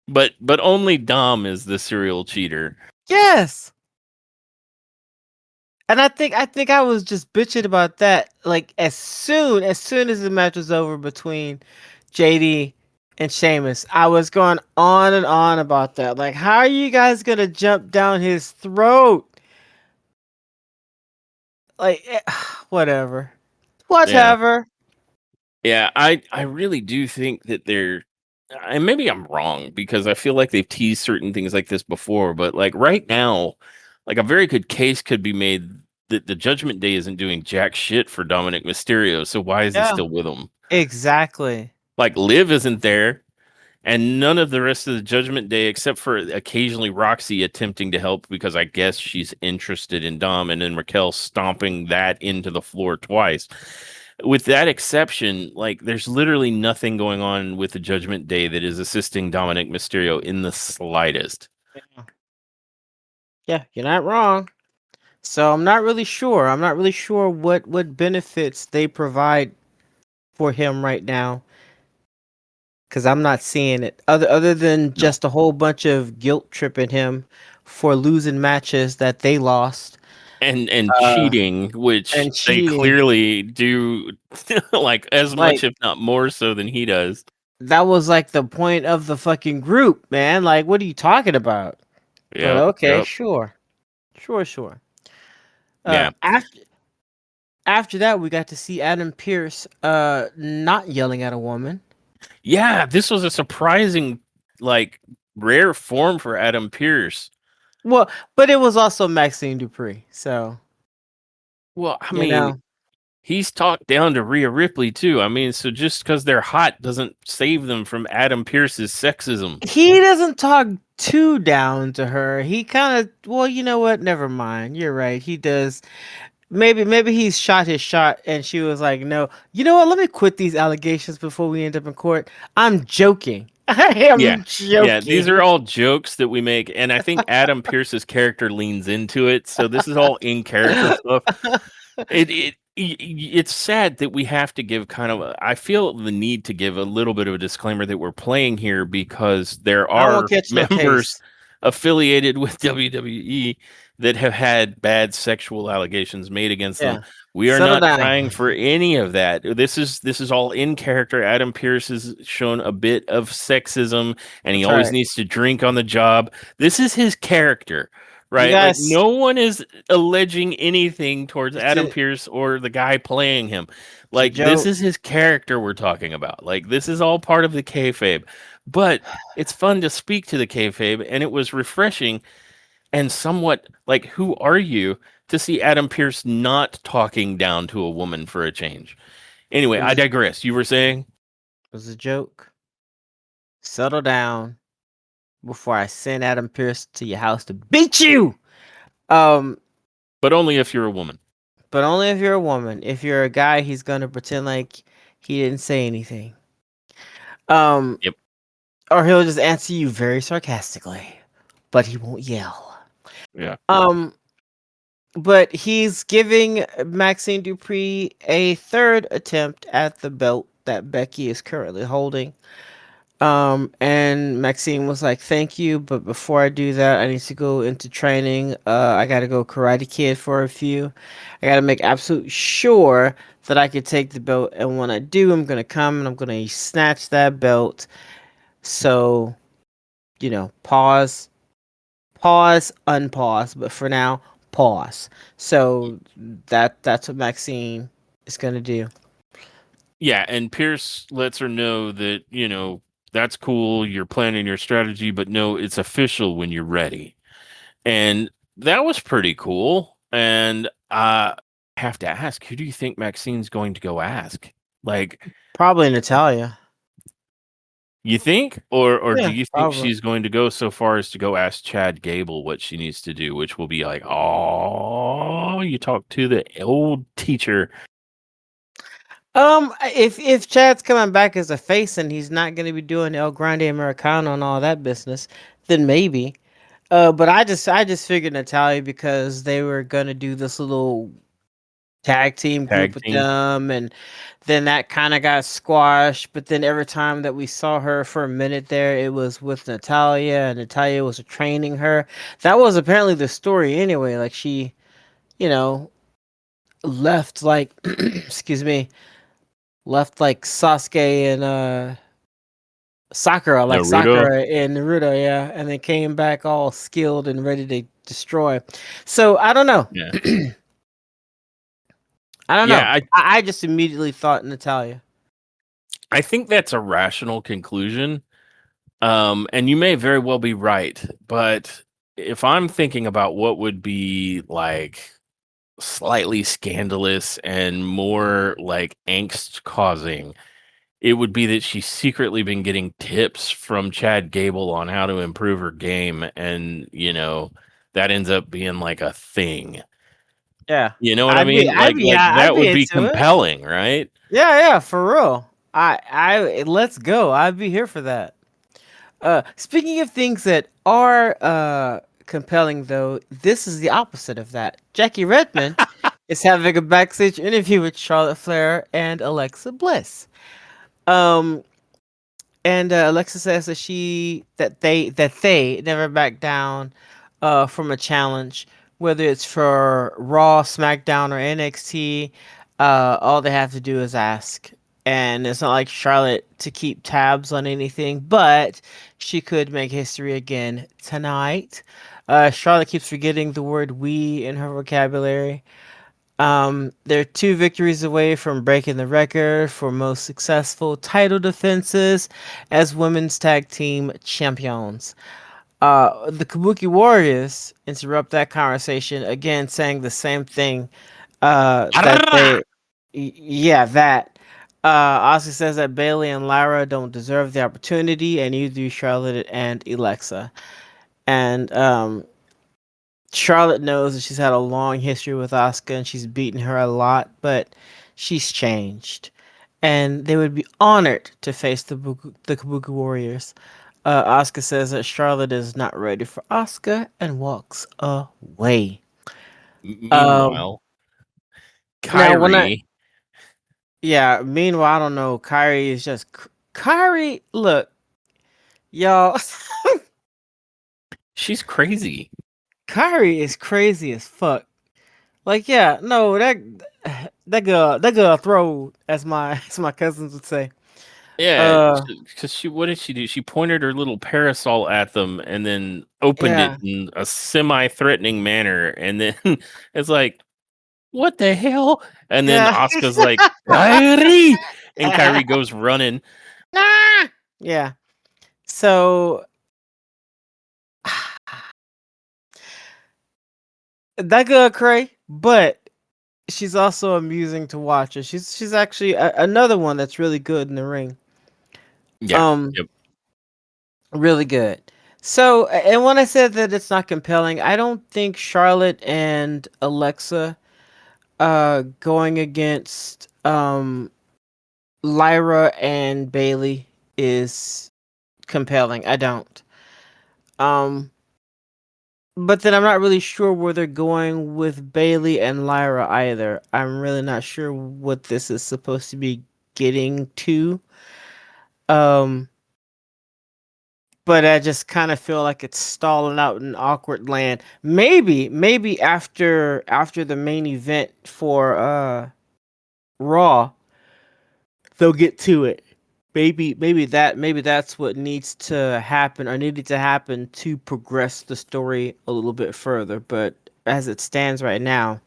But only Dom is the serial cheater. Yes. And I think I was just bitching about that. Like as soon as the match was over between JD and Sheamus, I was going on and on about that. Like, how are you guys gonna jump down his throat? Like, whatever, Yeah. whatever. Yeah, I really do think that they're, and maybe I'm wrong because I feel like they've teased certain things like this before, but like right now, like a very good case could be made that the Judgment Day isn't doing jack shit for Dominic Mysterio, so why is he Yeah, still with them? exactly. Like Liv isn't there, and none of the rest of the Judgment Day, except for occasionally Roxy attempting to help because I guess she's interested in Dom, and then Raquel stomping that into the floor twice. With that exception, like there's literally nothing going on with the Judgment Day that is assisting Dominic Mysterio in the slightest. Yeah, yeah, you're not wrong. So I'm not really sure. I'm not really sure what benefits they provide for him right now. Because I'm not seeing it. Other than No. just a whole bunch of guilt tripping him for losing matches that they lost, And uh, cheating, which and they cheating. clearly do like as much, Like, if not more so than he does. that was like the point of the fucking group, man. Like, what are you talking about? But Yep, okay, yep. sure, sure, sure. Yeah. After that, we got to see Adam Pierce not yelling at a woman. Yeah, this was a surprising, like, rare form for Adam Pierce. Well, but it was also Maxine Dupree, so Well, I you mean, know. he's talked down to Rhea Ripley too. I mean, so just because they're hot doesn't save them from Adam Pierce's sexism. He doesn't talk too down to her. He kind of, well, you know what? Never mind. You're right. He does. Maybe he's shot his shot, and she was like, "No, you know what? Let me quit these allegations before we end up in court." I'm joking. I Yeah. am Yeah, these joking. are all jokes that we make, and I think Adam Pierce's character leans into it. So this is all in character stuff. It's sad that we have to give kind of I feel the need to give a little bit of a disclaimer that we're playing here because there I won't are catch no members case. affiliated with WWE that have had bad sexual allegations made against them. Yeah, We are settle not down. trying for any of that. This is all in character. Adam Pierce has shown a bit of sexism and he That's always right. needs to drink on the job. This is his character, You right? Like guys, no one is alleging anything towards it's Adam a, Pierce or the guy playing him. it's a Like this joke. is his character we're talking about. Like this is all part of the kayfabe. But it's fun to speak to the kayfabe, and it was refreshing and somewhat like, who are you to see Adam Pierce not talking down to a woman for a change? Anyway, It I was, it digress. You were saying? was a joke. Settle down. before I send Adam Pierce to your house to beat you. Um, But only if you're a woman. but only if you're a woman. If you're a guy, he's gonna pretend like he didn't say anything. Um, Yep. or he'll just answer you very sarcastically, but he won't yell. Yeah. Um, but he's giving Maxine Dupree a third attempt at the belt that Becky is currently holding. And Maxine was like, "Thank you, but before I do that, I need to go into training. I gotta go Karate Kid for a few. I gotta make absolute sure that I can take the belt. And when I do, I'm gonna come and I'm gonna snatch that belt. So, pause, pause, unpause. But for now, pause. So that's what Maxine is gonna do. Yeah, and Pierce lets her know that, that's cool, you're planning your strategy, but no, it's official when you're ready. And that was pretty cool. And I have to ask, who do you think Maxine's going to go ask? Like, Probably Natalia. you think? Or do Yeah, you think probably. she's going to go so far as to go ask Chad Gable what she needs to do, which will be like, oh, you talk to the old teacher. If Chad's coming back as a face and he's not going to be doing El Grande Americano and all that business, then maybe. But I just figured Natalia because they were gonna do this little tag team group Tag with team. them, and then that kind of got squashed. But then every time that we saw her for a minute there, it was with Natalia, and Natalia was training her. That was apparently the story anyway. Like she, you know, left like, excuse me, left like Sasuke and Sakura, like Naruto. Sakura in Naruto, yeah, and then came back all skilled and ready to destroy. So I don't know. Yeah. I don't Yeah, know. I just immediately thought Natalia. I think that's a rational conclusion. And you may very well be right, but if I'm thinking about what would be like slightly scandalous and more like angst causing, it would be that she's secretly been getting tips from Chad Gable on how to improve her game, and that ends up being like a thing. Yeah, You know what I mean? Like I'd that be would be into it. compelling, right? Yeah, for real. Let's go. I'd be here for that. Speaking of things that are compelling, though, this is the opposite of that. Jackie Redmond is having a backstage interview with Charlotte Flair and Alexa Bliss. Um, And Alexa says that they never back down from a challenge, whether it's for Raw, SmackDown, or NXT. All they have to do is ask, and it's not like Charlotte to keep tabs on anything, but she could make history again tonight. Charlotte keeps forgetting the word "we" in her vocabulary. They're two victories away from breaking the record for most successful title defenses as women's tag team champions. The Kabuki Warriors interrupt that conversation again, saying the same thing. That Arrgh! they, yeah, that. Asuka says that Bailey and Lyra don't deserve the opportunity, and neither do Charlotte and Alexa. And Charlotte knows that she's had a long history with Asuka and she's beaten her a lot, but she's changed. And they would be honored to face the Kabuki Warriors. Asuka says that Charlotte is not ready for Asuka and walks away. Um, Meanwhile, now when I Kyrie, yeah, meanwhile I don't know. Kyrie is just Kyrie. Look, y'all, she's crazy. Kyrie is crazy as fuck. Like, yeah, no, that girl throw, as my as my cousins would say. Yeah, Uh, because what did she do? She pointed her little parasol at them and then opened it yeah, in a semi-threatening manner, and then it's like, what the hell? And then yeah, Asuka's like, Kyrie, and Kyrie goes running. nah, yeah. So that girl cray, but she's also amusing to watch. And she's actually another one that's really good in the ring. Yeah, Um, yep. really good. So, and when I said that it's not compelling, I don't think Charlotte and Alexa going against Lyra and Bailey is compelling. I don't. Um but then I'm not really sure where they're going with Bailey and Lyra either. I'm really not sure what this is supposed to be getting to. Um but I just kind of feel like it's stalling out in awkward land. Maybe after the main event for Raw, they'll get to it. Maybe that's what needs to happen or needed to happen to progress the story a little bit further. But as it stands right now,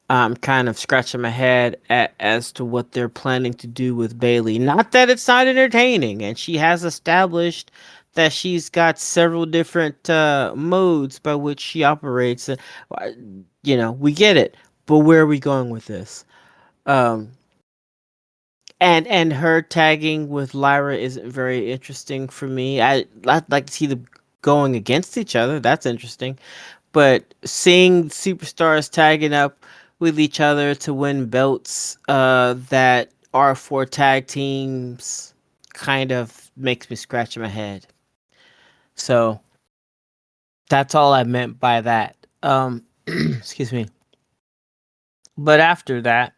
I'm kind of scratching my head as to what they're planning to do with Bailey. Not that it's not entertaining, and she has established that she's got several different modes by which she operates. We get it, but where are we going with this? Um, and her tagging with Lyra isn't very interesting for me. I'd like to see them going against each other. That's interesting, but seeing superstars tagging up with each other to win belts that are for tag teams kind of makes me scratch my head. So that's all I meant by that. Excuse me. But after that,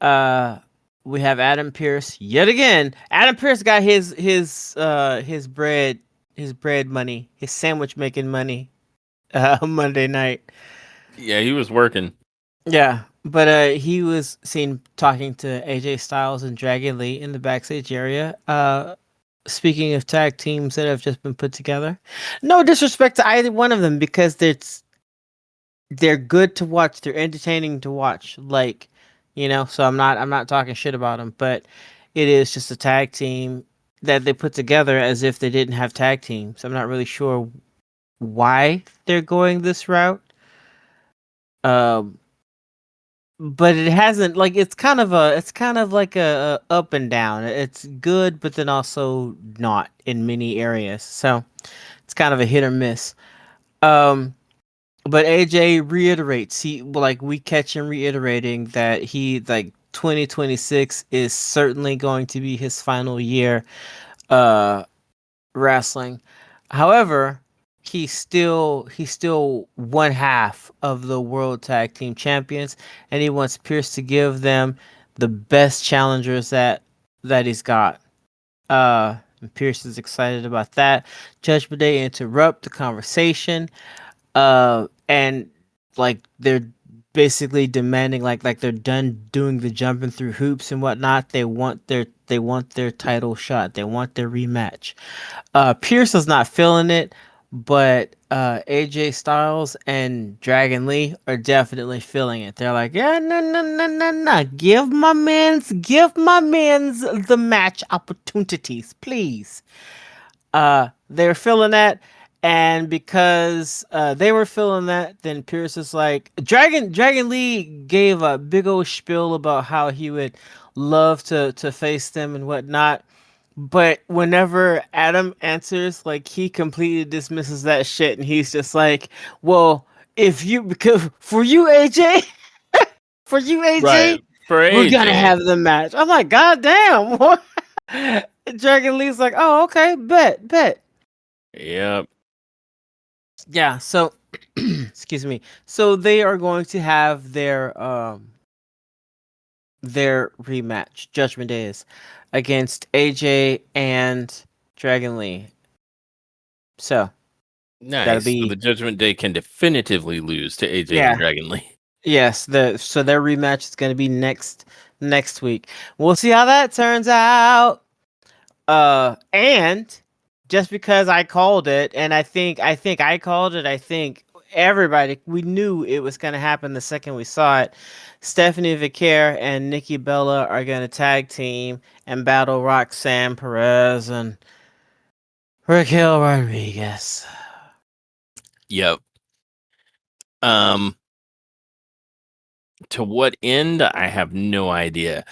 uh we have Adam Pierce yet again. Adam Pierce got his bread money, his sandwich making money Monday night. Yeah, he was working. Yeah, but he was seen talking to AJ Styles and Dragon Lee in the backstage area. Speaking of tag teams that have just been put together, no disrespect to either one of them because they're good to watch. They're entertaining to watch. So I'm not talking shit about them, but it is just a tag team that they put together as if they didn't have tag teams. I'm not really sure why they're going this route. Um, but it hasn't like it's kind of like a up and down. It's good, but then also not in many areas. So it's kind of a hit or miss. Um, but AJ reiterates we catch him reiterating that he like 2026 is certainly going to be his final year wrestling. However, he's still one half of the World Tag Team Champions, and he wants Pierce to give them the best challengers that he's got. And Pierce is excited about that. Judgment Day interrupt the conversation, and like they're basically demanding like they're done doing the jumping through hoops and whatnot. They want their title shot. They want their rematch. Pierce is not feeling it, but AJ Styles and Dragon Lee are definitely feeling it. They're like, yeah, no, no, no, no, no. Give my man's the match opportunities, please. They're feeling that, and because they were feeling that, then Pierce is like, Dragon Lee gave a big old spiel about how he would love to face them and whatnot. But whenever Adam answers, like he completely dismisses that shit, and he's just like, "Well, if you because for you AJ, for you Right. AJ, For we're gonna AJ. have the match." I'm like, "God damn!" What? Dragon Lee's like, "Oh, okay, bet." Yep. Yeah. So, excuse me. So they are going to have their rematch, Judgment Days, against AJ and Dragon Lee. So that'll Nice. So the be Judgment Day can definitively lose to AJ and yeah. Dragon Lee. Yes, their rematch is going to be next week. We'll see how that turns out. And just because I called it, and I think I called it, I think everybody we knew it was going to happen the second we saw it. Stephanie Vicaire and Nikki Bella are going to tag team and battle Roxanne Perez and Raquel Rodriguez. Yep. Um, to what end? I have no idea.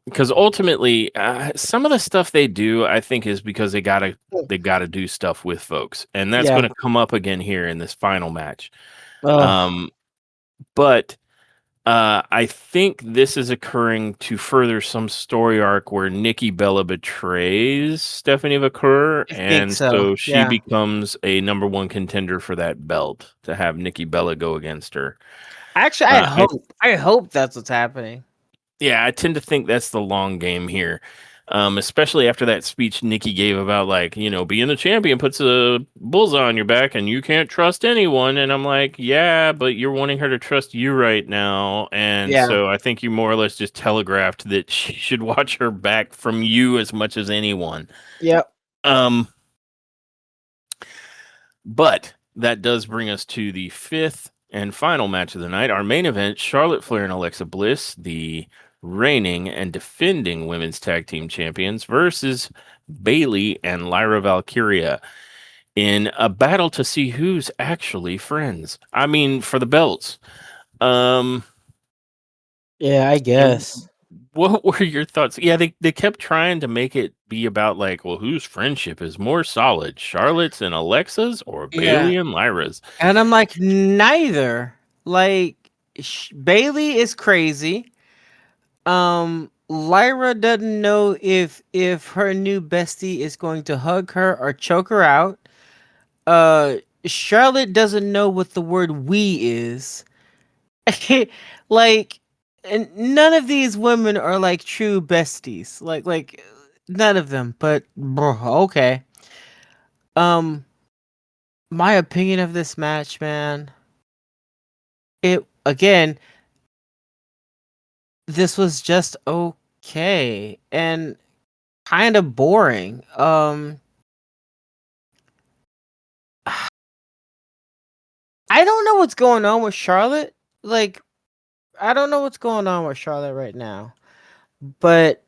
Because ultimately, some of the stuff they do, I think, is because they gotta do stuff with folks, and that's Yeah. going to come up again here in this final match. Oh, Um, but I think this is occurring to further some story arc where Nikki Bella betrays Stephanie McClure, I think and so. so she Yeah. becomes a number one contender for that belt to have Nikki Bella go against her. Actually, Uh, I I hope that's what's happening. Yeah, I tend to think that's the long game here. Especially after that speech Nikki gave about like, being the champion puts a bullseye on your back and you can't trust anyone. And I'm like, yeah, but you're wanting her to trust you right now. And Yeah. so I think you more or less just telegraphed that she should watch her back from you as much as anyone. Yep. Um, but that does bring us to the fifth and final match of the night. Our main event, Charlotte Flair and Alexa Bliss, the reigning and defending women's tag team champions, versus Bailey and Lyra Valkyria in a battle to see who's actually friends. I mean, for the belts. Um, Yeah, I and guess. what were your thoughts? Yeah, they kept trying to make it be about like, well, whose friendship is more solid, Charlotte's and Alexa's or Yeah. Bailey and Lyra's? And I'm like, neither. Like, Bailey is crazy. Lyra doesn't know if her new bestie is going to hug her or choke her out. Uh, Charlotte doesn't know what the word "we" is. Like, and none of these women are like true besties. Like none of them. But bro, okay. Um, my opinion of this match, man. It again. This was just okay and kind of boring. I don't know what's going on with Charlotte. Like, I don't know what's going on with Charlotte right now. But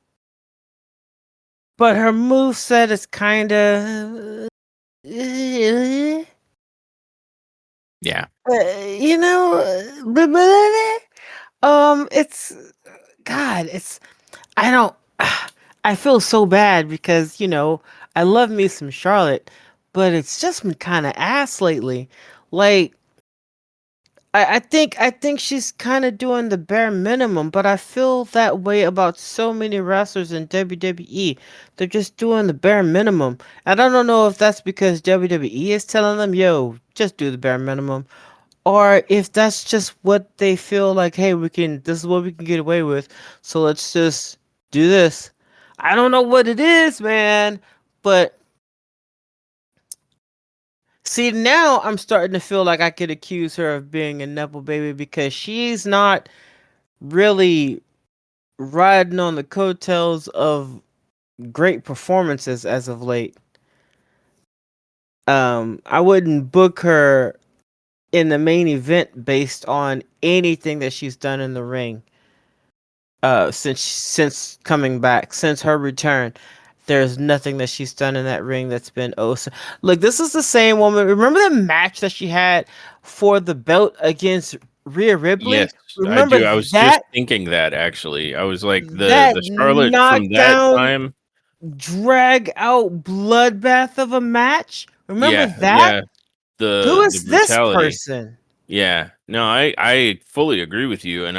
her move set is kind of Yeah. you know, it's God, it's I don't I feel so bad because, I love me some Charlotte, but it's just been kind of ass lately. Like I think she's kind of doing the bare minimum, but I feel that way about so many wrestlers in WWE. They're just doing the bare minimum. And I don't know if that's because WWE is telling them, "Yo, just do the bare minimum," or if that's just what they feel like, "Hey, this is what we can get away with, so let's just do this." I don't know what it is, man, but see, now I'm starting to feel like I could accuse her of being a Nepo baby because she's not really riding on the coattails of great performances as of late. I wouldn't book her in the main event based on anything that she's done in the ring. Since coming back, since her return, there's nothing that she's done in that ring that's been oh so. Look, this is the same woman. Remember the match that she had for the belt against Rhea Yes, Ripley? I Remember do. I was just that thinking that actually. I was like the Charlotte from that knockdown, time. drag out bloodbath of a match? Remember Yeah, that? yeah, Who the is this brutality. person? Yeah. No, I fully agree with you, and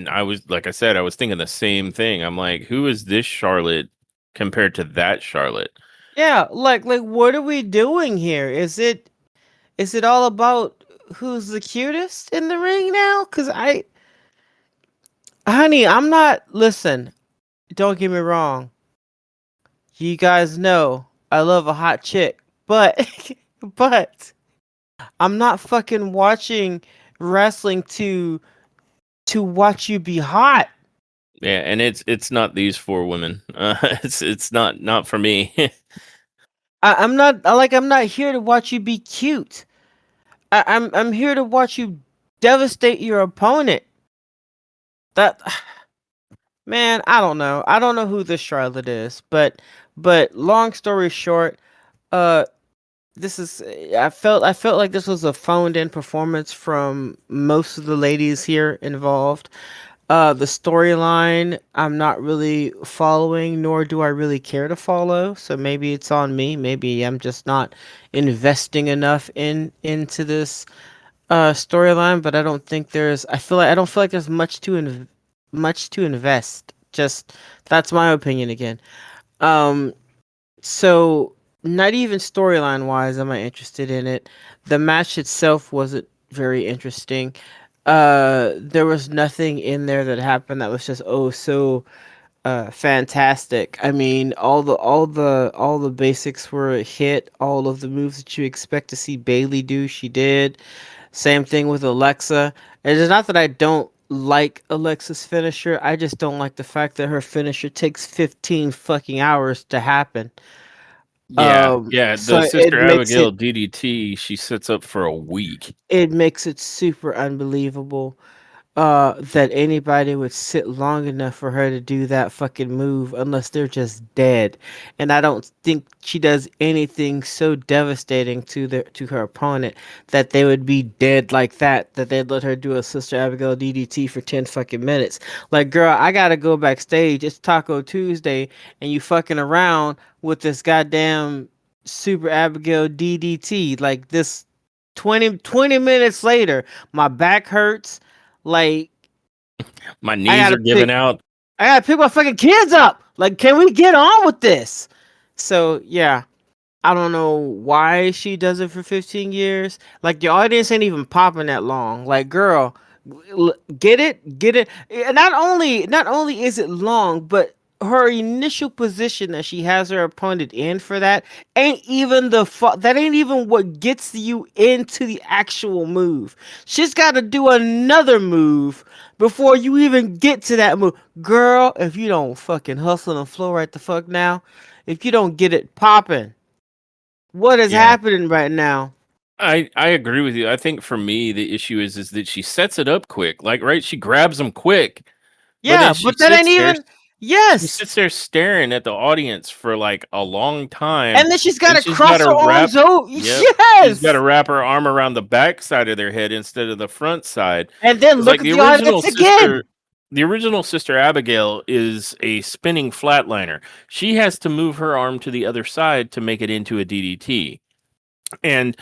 I was like I said, I was thinking the same thing. I'm like, who is this Charlotte compared to that Charlotte? Yeah, like what are we doing here? Is it all about who's the cutest in the ring now? Cause honey, I'm not. Listen, don't get me wrong. You guys know I love a hot chick, but but I'm not fucking watching wrestling to watch you be hot. Yeah, and it's not these four women. It's not for me. I'm not I'm not here to watch you be cute. I'm here to watch you devastate your opponent. That man, I don't know. I don't know who this Charlotte is, but long story short, uh this is I felt like this was a phoned in performance from most of the ladies here involved. The storyline I'm not really following, nor do I really care to follow. So maybe it's on me. Maybe I'm just not investing enough into this storyline. But I don't think there's. I don't feel like there's much to invest. Just that's my opinion again. Um, so not even storyline wise am I interested in it. The match itself wasn't very interesting. There was nothing in there that happened that was just oh so fantastic. I mean, all the basics were a hit. All of the moves that you expect to see Bailey do, she did. Same thing with Alexa. And it's not that I don't like Alexa's finisher. I just don't like the fact that her finisher takes 15 fucking hours to happen. Yeah, yeah. The So Sister Abigail DDT, she sits up for a week. it makes it super unbelievable that anybody would sit long enough for her to do that fucking move unless they're just dead. And I don't think she does anything so devastating to her opponent that they would be dead like that they'd let her do a Sister Abigail DDT for 10 fucking minutes. Like, girl, I gotta go backstage. It's Taco Tuesday and you fucking around with this goddamn Super Abigail DDT. Like this 20 minutes later, my back hurts. Like My I knees gotta are giving pick out. I gotta pick my fucking kids up. Like, can we get on with this? So yeah, I don't know why she does it for 15 years. Like your audience ain't even popping that long. Like, girl, get it. And not only is it long, but her initial position that she has her opponent in for that that ain't even what gets you into the actual move. She's got to do another move before you even get to that move. Girl, if you don't fucking hustle and flow right the fuck now, if you don't get it popping, what is Yeah. happening right now? I agree with you. I think for me the issue is that she sets it up quick. Like, right, she grabs them quick, but then Yeah, but that ain't even. she Yes, sits there staring at the audience for like a long time. and then she's got Then to she's got cross to her wrap. arms. Oh, Yep, she's got to yes, wrap her arm around the back side of their head instead of the front side. and then Because look like at the audience again. the original sister Abigail is a spinning flatliner. She has to move her arm to the other side to make it into a DDT, and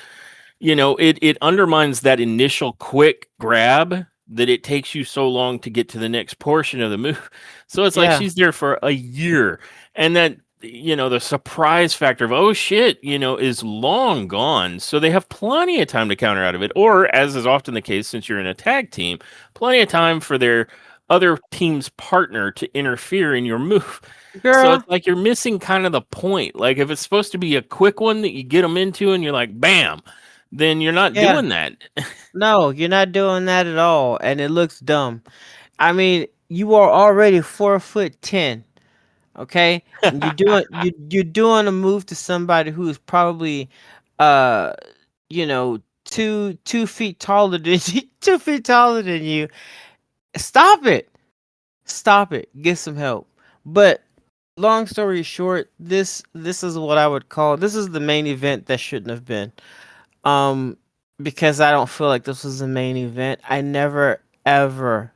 it undermines that initial quick grab that it takes you so long to get to the next portion of the move. So it's like Yeah, she's there for a year, and that the surprise factor of oh shit is long gone. So they have plenty of time to counter out of it, or as is often the case since you're in a tag team, plenty of time for their other team's partner to interfere in your move. So girl. it's like you're missing kind of the point. Like if it's supposed to be a quick one that you get them into and you're like bam, then you're not Yeah, doing that. no, you're not doing that at all, and it looks dumb. I mean, you are already 4'10". Okay, and you're doing a move to somebody who is probably, uh, 2 feet taller than you, 2 feet taller than you. Stop it. Stop it. Get some help. But long story short, this is what I would call this is the main event that shouldn't have been. Um because I don't feel like this was the main event. I never ever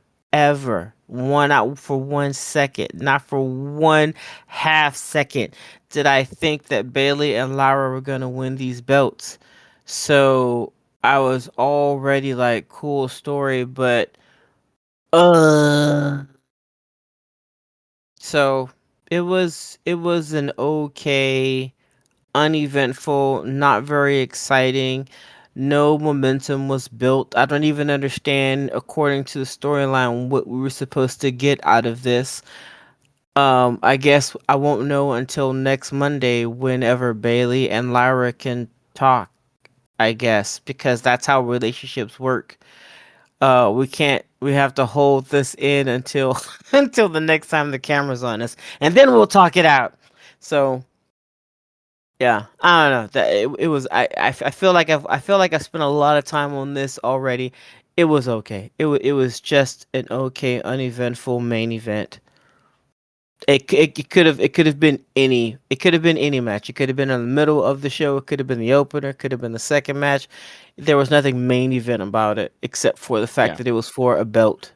one out for 1 second, not for 1/2 second did I think that Bailey and Lara were going to win these belts. So I was already like cool story, but uh so it was an okay, uneventful, not very exciting. No momentum was built. I don't even understand, according to the storyline, what we were supposed to get out of this. I guess I won't know until next Monday whenever Bailey and Lyra can talk, I guess, because that's how relationships work. We have to hold this in until until the next time the camera's on us, and then we'll talk it out. So yeah, I don't know. It was I feel like I feel like I spent a lot of time on this already. It was okay. It was just an okay, uneventful main event. It could have been any match. It could have been in the middle of the show. It could have been the opener. It could have been the second match. There was nothing main event about it except for the fact Yeah. that it was for a belt.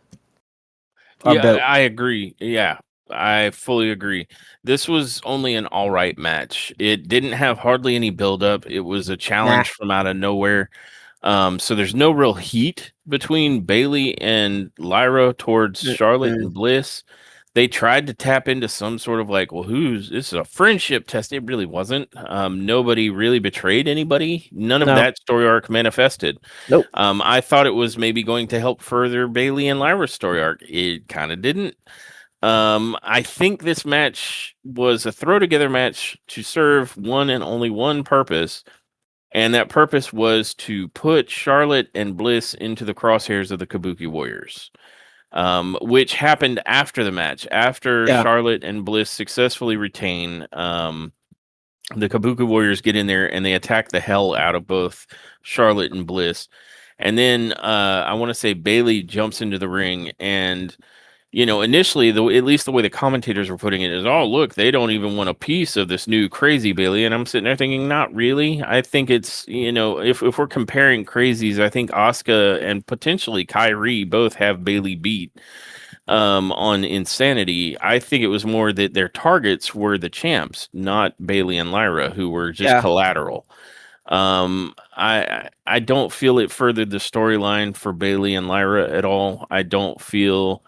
Yeah, belt. I agree. Yeah, I fully agree. This was only an all right match. It didn't have hardly any build up. It was a Nah. challenge from out of nowhere. So there's no real heat between Bailey and Lyra towards Charlotte and Mm-mm. Bliss. They tried to tap into some sort of like, well, who's this is a friendship test. It really wasn't. Nobody really betrayed anybody. None of No. that story arc manifested. Nope. I thought it was maybe going to help further Bailey and Lyra's story arc. It kind of didn't. I think this match was a throw together match to serve one and only one purpose, and that purpose was to put Charlotte and Bliss into the crosshairs of the Kabuki Warriors, which happened after the match. After Yeah. Charlotte and Bliss successfully retain, the Kabuki Warriors get in there and they attack the hell out of both Charlotte and Bliss. And then I want to say Bailey jumps into the ring and initially, at least the way the commentators were putting it is, oh, look, they don't even want a piece of this new crazy Bailey. And I'm sitting there thinking, not really. I think it's, if we're comparing crazies, I think Asuka and potentially Kyrie both have Bailey beat on Insanity. I think it was more that their targets were the champs, not Bailey and Lyra, who were just Yeah. collateral. I don't feel it furthered the storyline for Bailey and Lyra at all. I don't feel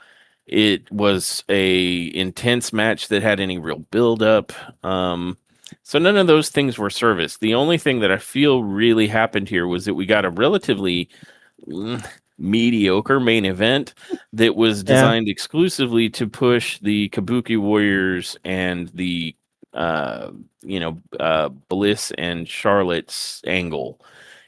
it was a intense match that had any real build up. So none of those things were service. The only thing that I feel really happened here was that we got a relatively mm, mediocre main event that was Yeah. designed exclusively to push the Kabuki Warriors and the Bliss and Charlotte's angle.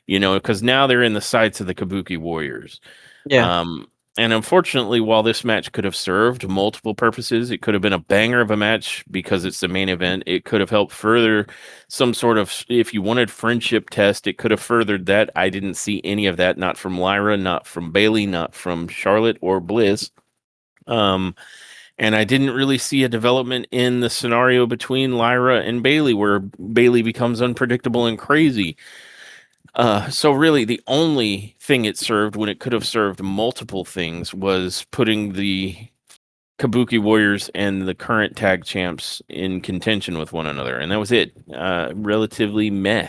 Because now they're in the sights of the Kabuki Warriors. Yeah. Um, and unfortunately, while this match could have served multiple purposes, it could have been a banger of a match because it's the main event. It could have helped further some sort of, if you wanted friendship test, it could have furthered that. I didn't see any of that, not from Lyra, not from Bailey, not from Charlotte or Bliss. Um, and I didn't really see a development in the scenario between Lyra and Bailey where Bailey becomes unpredictable and crazy. So really, the only thing it served when it could have served multiple things was putting the Kabuki Warriors and the current tag champs in contention with one another, and that was it. Relatively meh.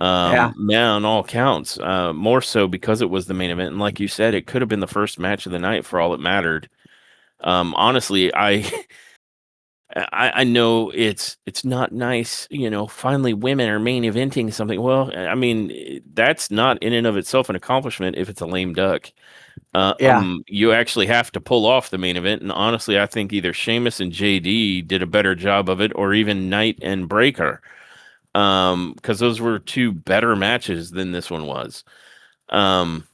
Yeah. Meh on all counts. More so because it was the main event, and like you said, it could have been the first match of the night for all it mattered. Honestly, I know it's not nice, finally women are main eventing something. Well, I mean, that's not in and of itself an accomplishment if it's a lame duck. Yeah. You actually have to pull off the main event, and honestly, I think either Sheamus and JD did a better job of it, or even Knight and Breaker, because those were two better matches than this one was. Um,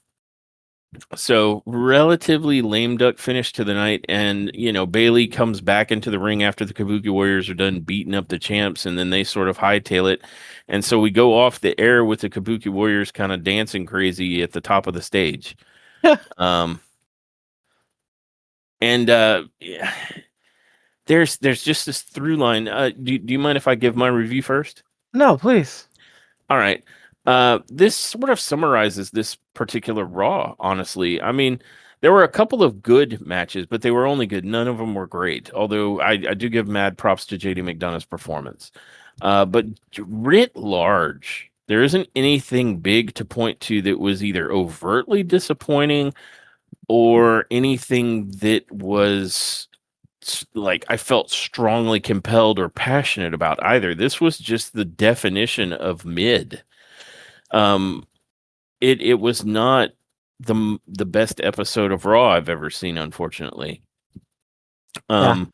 so relatively lame duck finish to the night, and Bailey comes back into the ring after the Kabuki Warriors are done beating up the champs, and then they sort of hightail it, and so we go off the air with the Kabuki Warriors kind of dancing crazy at the top of the stage. Um, and yeah, there's just this through line. Do you mind if I give my review first? No, please. All right. This sort of summarizes this particular Raw, honestly. I mean, there were a couple of good matches, but they were only good. None of them were great, although I do give mad props to JD McDonough's performance. But writ large, there isn't anything big to point to that was either overtly disappointing or anything that was like I felt strongly compelled or passionate about either. This was just the definition of mid. Um, it was not the best episode of Raw I've ever seen, unfortunately. Yeah. Um,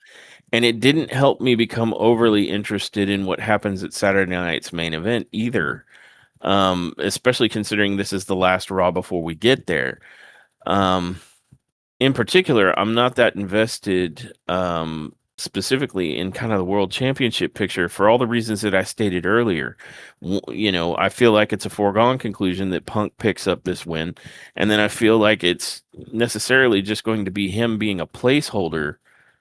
and it didn't help me become overly interested in what happens at Saturday night's main event either. Especially considering this is the last Raw before we get there. Um, in particular, I'm not that invested specifically in kind of the world championship picture for all the reasons that I stated earlier. I feel like it's a foregone conclusion that Punk picks up this win, and then I feel like it's necessarily just going to be him being a placeholder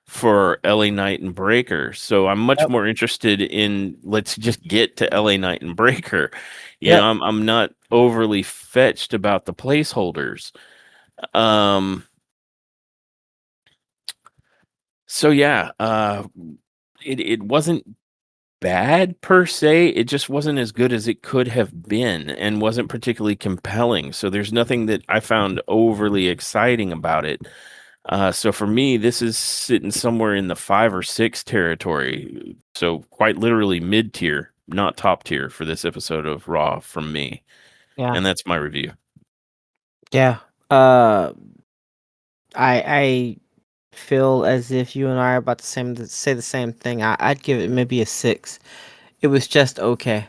for LA Knight and Breaker. So I'm much Yep. more interested in let's just get to LA Knight and Breaker. Yep. I'm not overly fetched about the placeholders. Um So yeah, it wasn't bad per se. It just wasn't as good as it could have been, and wasn't particularly compelling. So there's nothing that I found overly exciting about it. So for me, this is sitting somewhere in the 5 or 6 territory. So quite literally mid tier, not top tier for this episode of Raw from me. Yeah. And that's my review. Yeah. Uh, I feel as if you and I are about to say the same thing. I'd give it maybe a 6. It was just okay.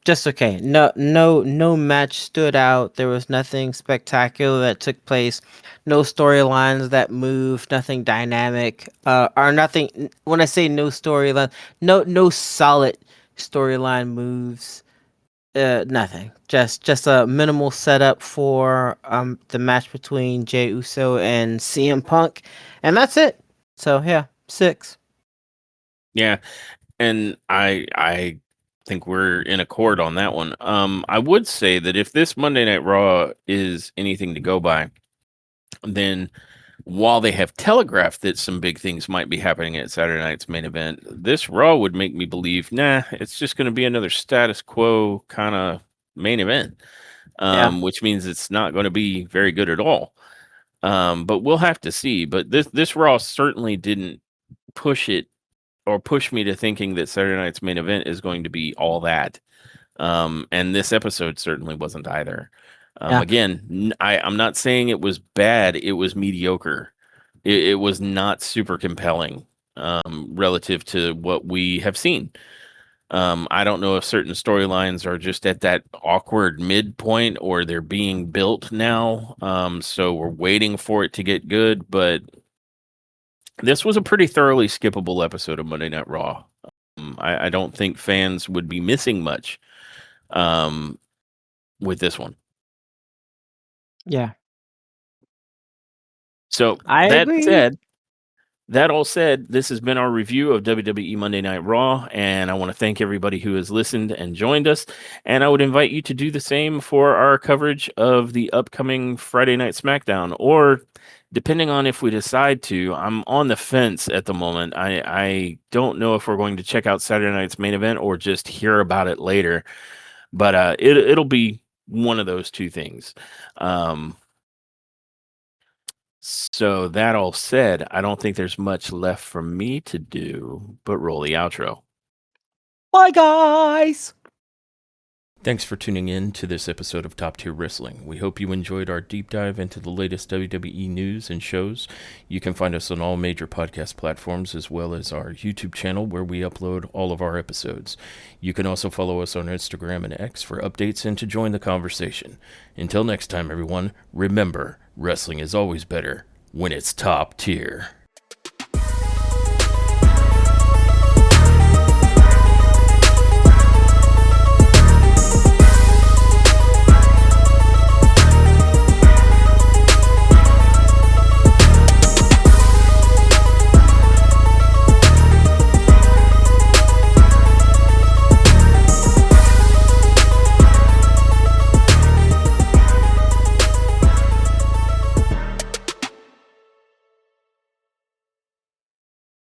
Just okay. No match stood out. There was nothing spectacular that took place. No storylines that moved. Nothing dynamic. Or nothing. When I say no storyline, no solid storyline moves. Nothing. Just a minimal setup for the match between Jey Uso and CM Punk, and that's it. So yeah, 6. Yeah. And I think we're in accord on that one. I would say that if this Monday Night Raw is anything to go by, then while they have telegraphed that some big things might be happening at Saturday night's main event, this Raw would make me believe, nah, it's just going to be another status quo kind of main event, Yeah, which means it's not going to be very good at all. But we'll have to see. But this Raw certainly didn't push it or push me to thinking that Saturday night's main event is going to be all that. And this episode certainly wasn't either. yeah, Again, I'm not saying it was bad. It was mediocre. It was not super compelling relative to what we have seen. I don't know if certain storylines are just at that awkward midpoint or they're being built now. So we're waiting for it to get good. But this was a pretty thoroughly skippable episode of Monday Night Raw. I don't think fans would be missing much um, with this one. yeah. So I that agree. said, that all said, this has been our review of WWE Monday Night Raw, and I want to thank everybody who has listened and joined us. And I would invite you to do the same for our coverage of the upcoming Friday Night SmackDown, or depending on if we decide to. I'm on the fence at the moment. I don't know if we're going to check out Saturday night's main event or just hear about it later, but it'll be one of those two things. Um, So that all said, I don't think there's much left for me to do but roll the outro. Bye, guys. Thanks for tuning in to this episode of Top Tier Wrestling. We hope you enjoyed our deep dive into the latest WWE news and shows. You can find us on all major podcast platforms as well as our YouTube channel where we upload all of our episodes. You can also follow us on Instagram and X for updates and to join the conversation. Until next time, everyone, remember, wrestling is always better when it's top tier.